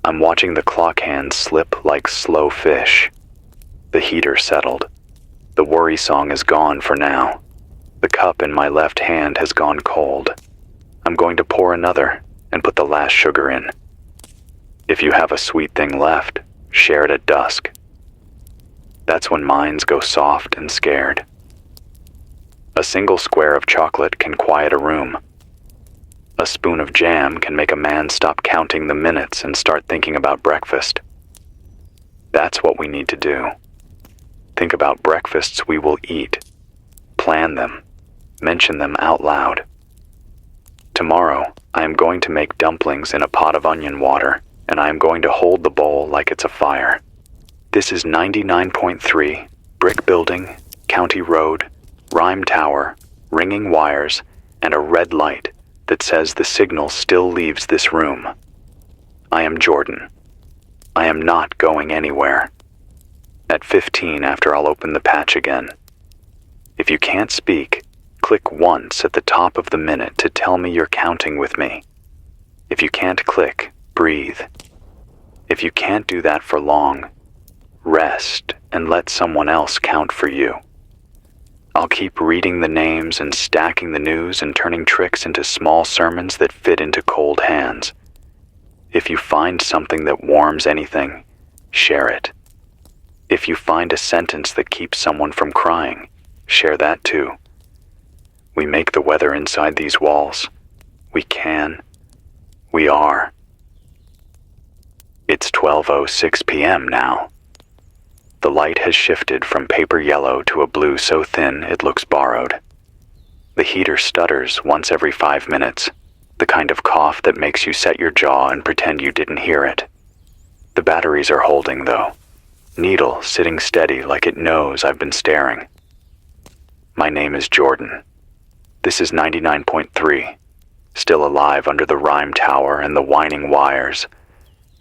I'm watching the clock hands slip like slow fish. The heater settled. The worry song is gone for now. The cup in my left hand has gone cold. I'm going to pour another and put the last sugar in. If you have a sweet thing left, share it at dusk. That's when minds go soft and scared. A single square of chocolate can quiet a room. A spoon of jam can make a man stop counting the minutes and start thinking about breakfast. That's what we need to do. Think about breakfasts we will eat. Plan them. Mention them out loud. Tomorrow, I am going to make dumplings in a pot of onion water, and I am going to hold the bowl like it's a fire. This is 99.3, brick building, county road, rhyme tower, ringing wires, and a red light that says the signal still leaves this room. I am Jordan. I am not going anywhere. At 15 after I'll open the patch again. If you can't speak, click once at the top of the minute to tell me you're counting with me. If you can't click, breathe. If you can't do that for long, rest and let someone else count for you. I'll keep reading the names and stacking the news and turning tricks into small sermons that fit into cold hands. If you find something that warms anything, share it. If you find a sentence that keeps someone from crying, share that too. We make the weather inside these walls. We can. We are. It's 12:06 p.m. now. The light has shifted from paper yellow to a blue so thin it looks borrowed. The heater stutters once every 5 minutes, The kind of cough that makes you set your jaw and pretend you didn't hear it. The batteries are holding, though. Needle sitting steady like it knows I've been staring. My name is Jordan. This is 99.3. Still alive under the rhyme tower and the whining wires,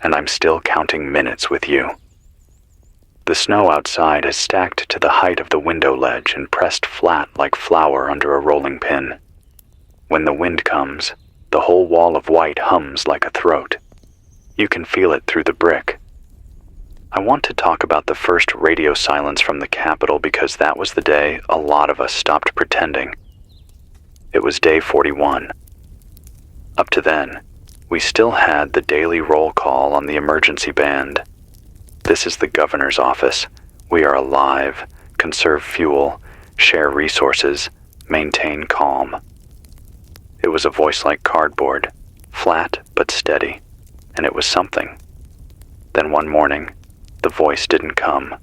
and I'm still counting minutes with you. The snow outside has stacked to the height of the window ledge and pressed flat like flour under a rolling pin. When the wind comes, the whole wall of white hums like a throat. You can feel it through the brick. I want to talk about the first radio silence from the Capitol because that was the day a lot of us stopped pretending. It was day 41. Up to then, we still had the daily roll call on the emergency band. This is the governor's office. We are alive, conserve fuel, share resources, maintain calm. It was a voice like cardboard, flat but steady, and it was something. Then one morning, the voice didn't come.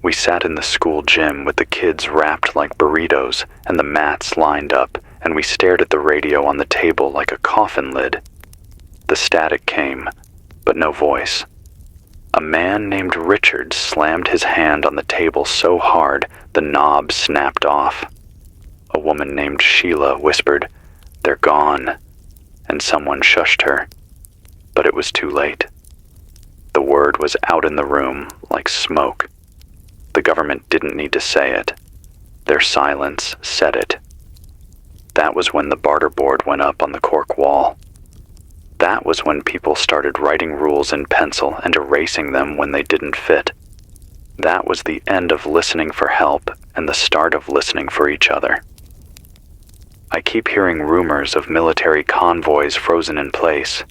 We sat in the school gym with the kids wrapped like burritos and the mats lined up, and we stared at the radio on the table like a coffin lid. The static came, but no voice. A man named Richard slammed his hand on the table so hard the knob snapped off. A woman named Sheila whispered, "They're gone," and someone shushed her. But it was too late. The word was out in the room like smoke. The government didn't need to say it. Their silence said it. That was when the barter board went up on the cork wall. That was when people started writing rules in pencil and erasing them when they didn't fit. That was the end of listening for help and the start of listening for each other. I keep hearing rumors of military convoys frozen in place.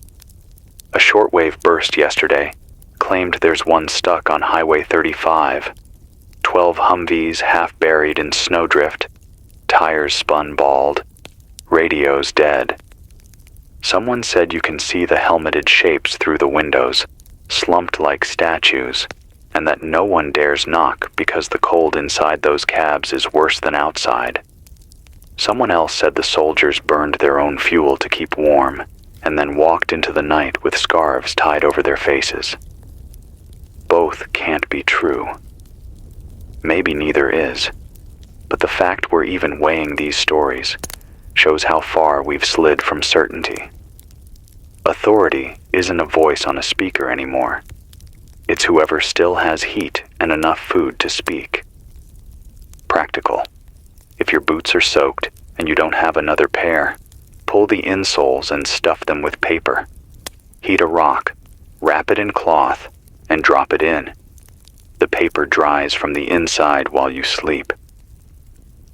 A shortwave burst yesterday claimed there's one stuck on Highway 35. 12 Humvees half buried in snowdrift, tires spun bald, radios dead. Someone said you can see the helmeted shapes through the windows, slumped like statues, and that no one dares knock because the cold inside those cabs is worse than outside. Someone else said the soldiers burned their own fuel to keep warm, and then walked into the night with scarves tied over their faces. Both can't be true. Maybe neither is, but the fact we're even weighing these stories shows how far we've slid from certainty. Authority isn't a voice on a speaker anymore. It's whoever still has heat and enough food to speak. Practical. If your boots are soaked and you don't have another pair, pull the insoles and stuff them with paper. Heat a rock, wrap it in cloth, and drop it in. The paper dries from the inside while you sleep.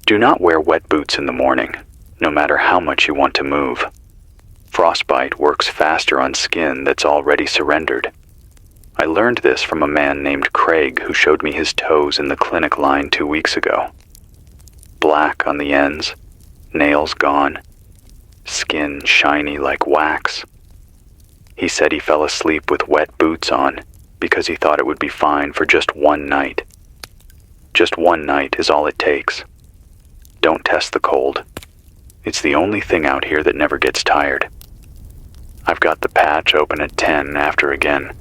Do not wear wet boots in the morning, no matter how much you want to move. Frostbite works faster on skin that's already surrendered. I learned this from a man named Craig who showed me his toes in the clinic line 2 weeks ago. Black on the ends, nails gone, skin shiny like wax. He said he fell asleep with wet boots on because he thought it would be fine for just one night. Just one night is all it takes. Don't test the cold. It's the only thing out here that never gets tired. I've got the patch open at 10 after again.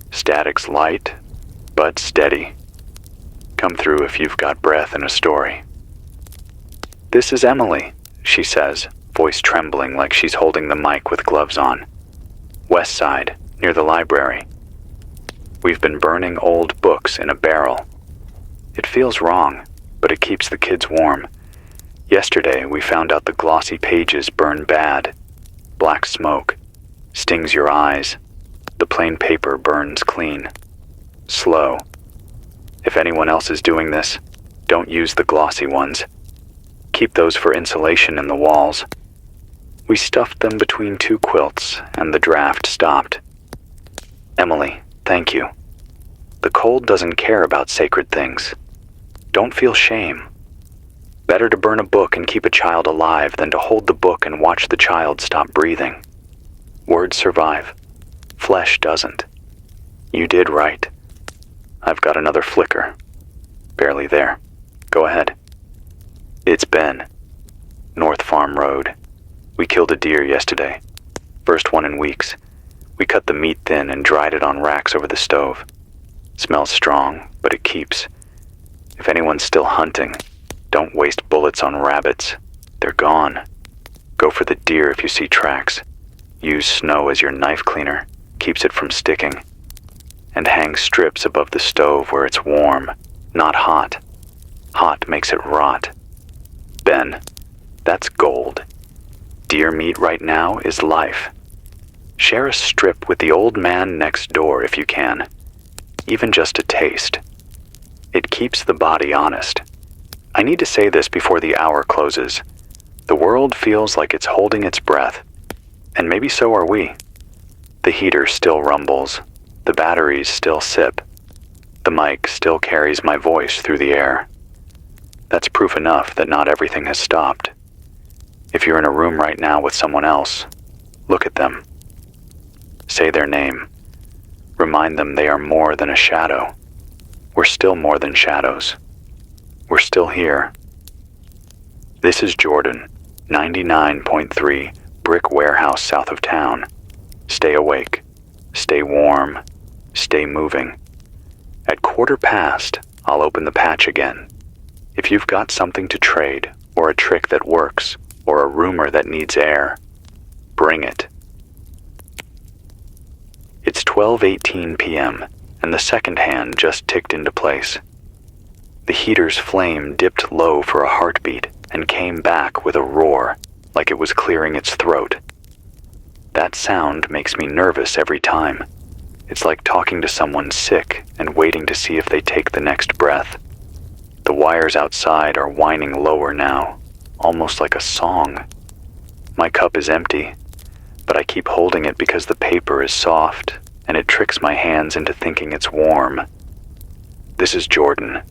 Static's light, but steady. Come through if you've got breath and a story. "This is Emily," she says, voice trembling like she's holding the mic with gloves on. "West Side, near the library. We've been burning old books in a barrel. It feels wrong, but it keeps the kids warm. Yesterday, we found out the glossy pages burn bad. Black smoke. Stings your eyes. The plain paper burns clean. Slow. If anyone else is doing this, don't use the glossy ones. Keep those for insulation in the walls." We stuffed them between 2 quilts, and the draft stopped. "Emily, thank you. The cold doesn't care about sacred things. Don't feel shame. Better to burn a book and keep a child alive than to hold the book and watch the child stop breathing. Words survive. Flesh doesn't. You did right. I've got another flicker. Barely there. Go ahead." "It's Ben. North Farm Road. We killed a deer yesterday. First one in weeks. We cut the meat thin and dried it on racks over the stove. Smells strong, but it keeps. If anyone's still hunting, don't waste bullets on rabbits. They're gone. Go for the deer if you see tracks. Use snow as your knife cleaner. Keeps it from sticking. And hang strips above the stove where it's warm, not hot. Hot makes it rot. Ben, that's gold. Deer meat right now is life. Share a strip with the old man next door if you can. Even just a taste. It keeps the body honest. I need to say this before the hour closes. The world feels like it's holding its breath. And maybe so are we. The heater still rumbles. The batteries still sip. The mic still carries my voice through the air. That's proof enough that not everything has stopped. If you're in a room right now with someone else, look at them. Say their name. Remind them they are more than a shadow. We're still more than shadows. We're still here. This is Jordan, 99.3, brick warehouse south of town. Stay awake. Stay warm. Stay moving. At 1:15, I'll open the patch again. If you've got something to trade, or a trick that works, or a rumor that needs air, bring it. It's 12:18 p.m., and the second hand just ticked into place. The heater's flame dipped low for a heartbeat and came back with a roar, like it was clearing its throat. That sound makes me nervous every time. It's like talking to someone sick and waiting to see if they take the next breath. The wires outside are whining lower now, almost like a song. My cup is empty, but I keep holding it because the paper is soft, and it tricks my hands into thinking it's warm. This is Jordan,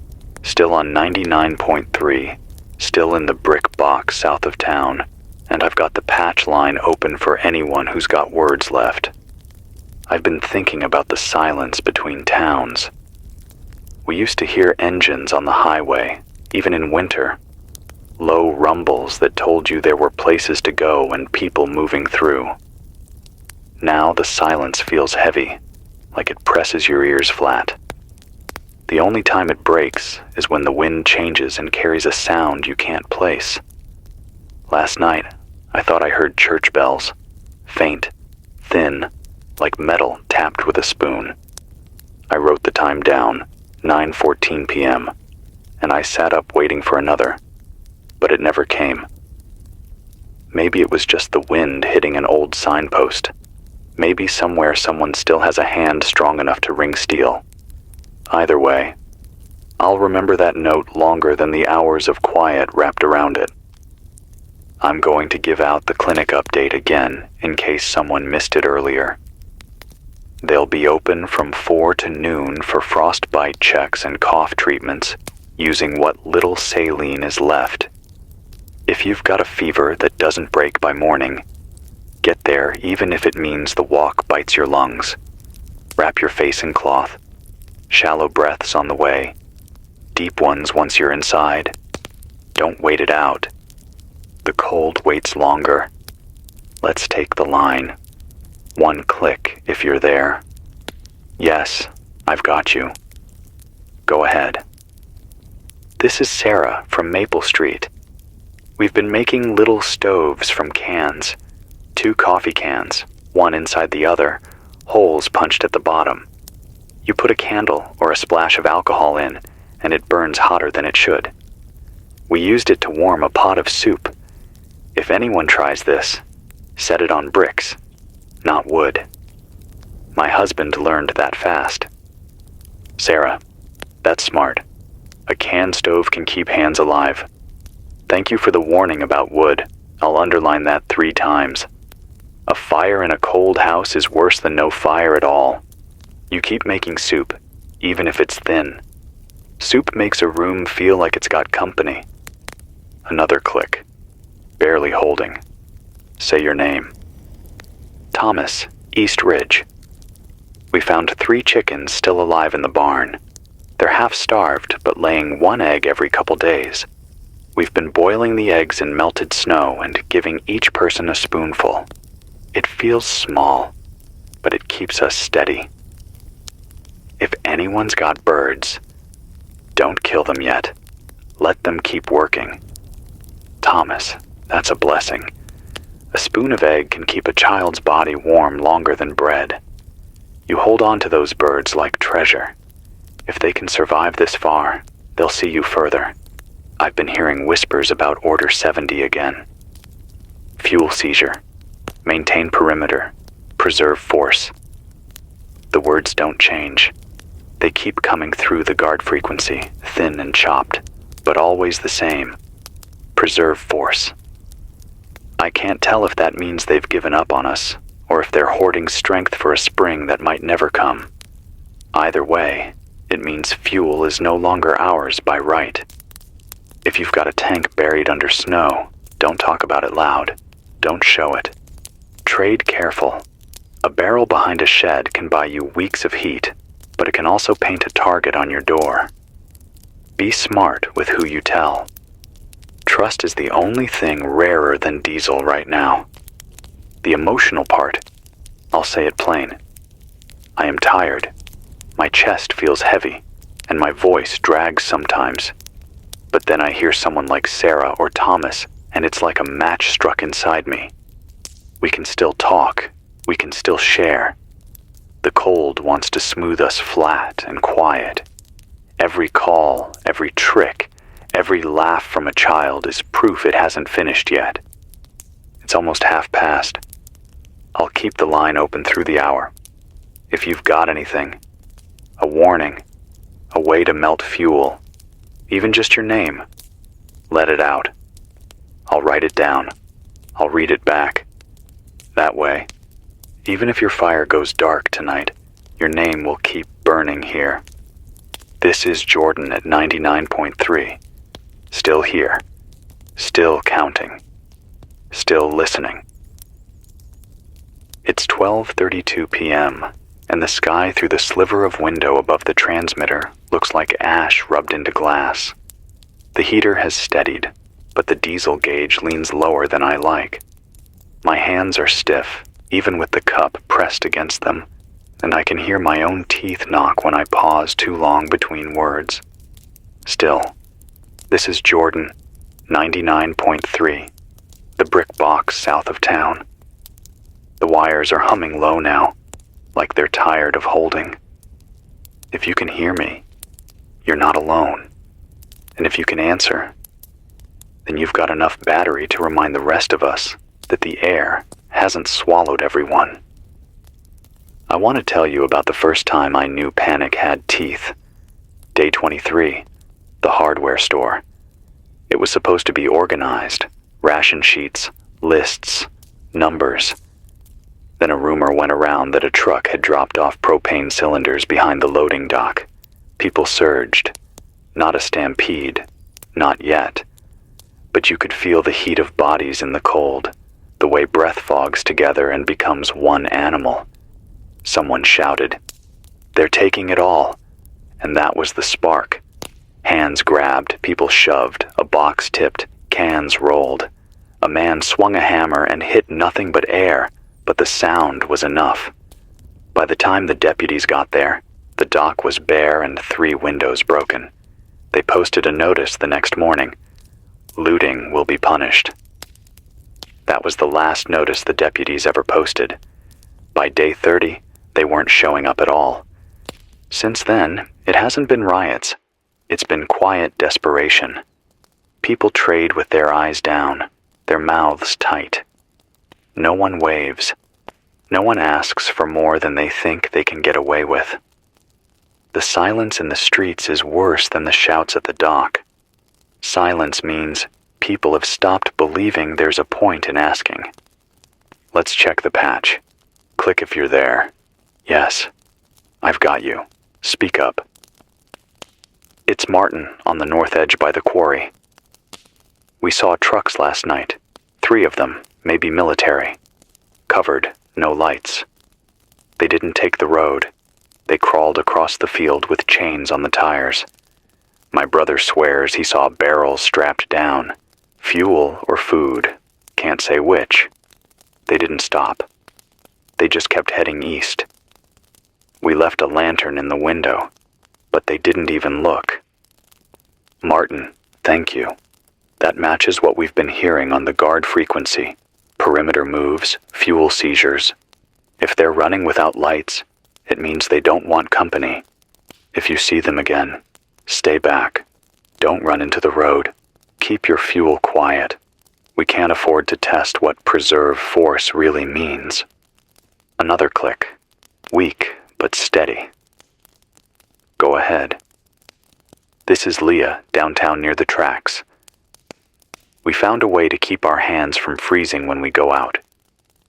still on 99.3, still in the brick box south of town, and I've got the patch line open for anyone who's got words left. I've been thinking about the silence between towns. We used to hear engines on the highway, even in winter. Low rumbles that told you there were places to go and people moving through. Now the silence feels heavy, like it presses your ears flat. The only time it breaks is when the wind changes and carries a sound you can't place. Last night, I thought I heard church bells, faint, thin, like metal tapped with a spoon. I wrote the time down, 9:14 p.m., and I sat up waiting for another, but it never came. Maybe it was just the wind hitting an old signpost. Maybe somewhere someone still has a hand strong enough to ring steel. Either way, I'll remember that note longer than the hours of quiet wrapped around it. I'm going to give out the clinic update again in case someone missed it earlier. They'll be open from 4 to noon for frostbite checks and cough treatments, using what little saline is left. If you've got a fever that doesn't break by morning, get there even if it means the walk bites your lungs. Wrap your face in cloth. Shallow breaths on the way. Deep ones once you're inside. Don't wait it out. The cold waits longer. Let's take the line. 1 click if you're there. Yes, I've got you. Go ahead. This is Sarah from Maple Street. We've been making little stoves from cans. 2 coffee cans, one inside the other, holes punched at the bottom. You put a candle or a splash of alcohol in, and it burns hotter than it should. We used it to warm a pot of soup. If anyone tries this, set it on bricks, not wood. My husband learned that fast. Sarah, that's smart. A can stove can keep hands alive. Thank you for the warning about wood. I'll underline that 3 times. A fire in a cold house is worse than no fire at all. You keep making soup, even if it's thin. Soup makes a room feel like it's got company. Another click. Barely holding. Say your name. Thomas, East Ridge. We found 3 chickens still alive in the barn. They're half starved, but laying 1 egg every couple days. We've been boiling the eggs in melted snow and giving each person a spoonful. It feels small, but it keeps us steady. If anyone's got birds, don't kill them yet. Let them keep working. Thomas, that's a blessing. A spoon of egg can keep a child's body warm longer than bread. You hold on to those birds like treasure. If they can survive this far, they'll see you further. I've been hearing whispers about Order 70 again. Fuel seizure. Maintain perimeter. Preserve force. The words don't change. They keep coming through the guard frequency, thin and chopped, but always the same. Preserve force. I can't tell if that means they've given up on us, or if they're hoarding strength for a spring that might never come. Either way, it means fuel is no longer ours by right. If you've got a tank buried under snow, don't talk about it loud. Don't show it. Trade careful. A barrel behind a shed can buy you weeks of heat, but it can also paint a target on your door. Be smart with who you tell. Trust is the only thing rarer than diesel right now. The emotional part, I'll say it plain. I am tired. My chest feels heavy, and my voice drags sometimes. But then I hear someone like Sarah or Thomas, and it's like a match struck inside me. We can still talk. We can still share. The cold wants to smooth us flat and quiet. Every call, every trick, every laugh from a child is proof it hasn't finished yet. It's almost past. I'll keep the line open through the hour. If you've got anything, a warning, a way to melt fuel, even just your name, let it out. I'll write it down. I'll read it back. That way, even if your fire goes dark tonight, your name will keep burning here. This is Jordan at 99.3. Still here. Still counting. Still listening. It's 12:32 p.m., and the sky through the sliver of window above the transmitter looks like ash rubbed into glass. The heater has steadied, but the diesel gauge leans lower than I like. My hands are stiff, even with the cup pressed against them, and I can hear my own teeth knock when I pause too long between words. Still, this is Jordan, 99.3, the brick box south of town. The wires are humming low now, like they're tired of holding. If you can hear me, you're not alone. And if you can answer, then you've got enough battery to remind the rest of us that the air hasn't swallowed everyone. I want to tell you about the first time I knew panic had teeth. Day 23, the hardware store. It was supposed to be organized, ration sheets, lists, numbers. Then a rumor went around that a truck had dropped off propane cylinders behind the loading dock. People surged. Not a stampede, not yet. But you could feel the heat of bodies in the cold, the way breath fogs together and becomes one animal. Someone shouted, "They're taking it all." And that was the spark. Hands grabbed, people shoved, a box tipped, cans rolled. A man swung a hammer and hit nothing but air, but the sound was enough. By the time the deputies got there, the dock was bare and 3 windows broken. They posted a notice the next morning. Looting will be punished. That was the last notice the deputies ever posted. By day 30, they weren't showing up at all. Since then, it hasn't been riots. It's been quiet desperation. People trade with their eyes down, their mouths tight. No one waves. No one asks for more than they think they can get away with. The silence in the streets is worse than the shouts at the dock. Silence means people have stopped believing there's a point in asking. Let's check the patch. Click if you're there. Yes, I've got you. Speak up. It's Martin on the north edge by the quarry. We saw trucks last night. 3 of them, maybe military. Covered, no lights. They didn't take the road. They crawled across the field with chains on the tires. My brother swears he saw barrels strapped down. Fuel or food, can't say which. They didn't stop. They just kept heading east. We left a lantern in the window, but they didn't even look. Martin, thank you. That matches what we've been hearing on the guard frequency. Perimeter moves, fuel seizures. If they're running without lights, it means they don't want company. If you see them again, stay back. Don't run into the road. Keep your fuel quiet. We can't afford to test what preserve force really means. Another click. Weak, but steady. Go ahead. This is Leah, downtown near the tracks. We found a way to keep our hands from freezing when we go out.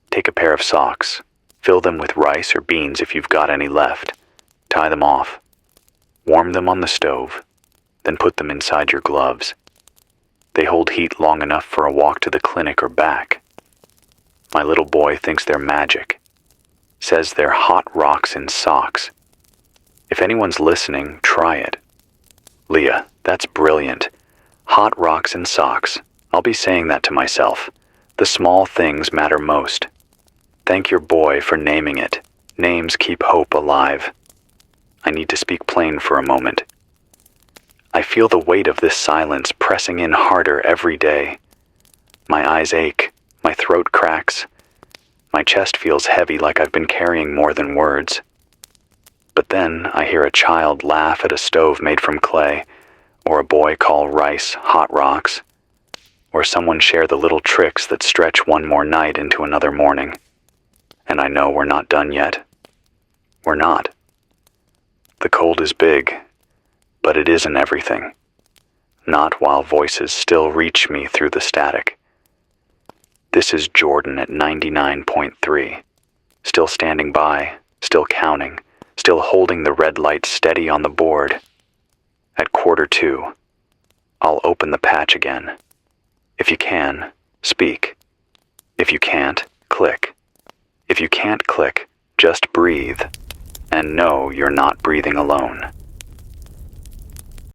Take a pair of socks. Fill them with rice or beans if you've got any left. Tie them off. Warm them on the stove. Then put them inside your gloves. They hold heat long enough for a walk to the clinic or back. My little boy thinks they're magic. Says they're hot rocks in socks. If anyone's listening, try it. Leah, that's brilliant. Hot rocks in socks. I'll be saying that to myself. The small things matter most. Thank your boy for naming it. Names keep hope alive. I need to speak plain for a moment. I feel the weight of this silence pressing in harder every day. My eyes ache, my throat cracks. My chest feels heavy like I've been carrying more than words. But then I hear a child laugh at a stove made from clay, or a boy call rice hot rocks, or someone share the little tricks that stretch one more night into another morning. And I know we're not done yet. We're not. The cold is big, but it isn't everything. Not while voices still reach me through the static. This is Jordan at 99.3, still standing by, still counting, still holding the red light steady on the board. At 1:45, I'll open the patch again. If you can, speak. If you can't, click. If you can't click, just breathe, and know you're not breathing alone.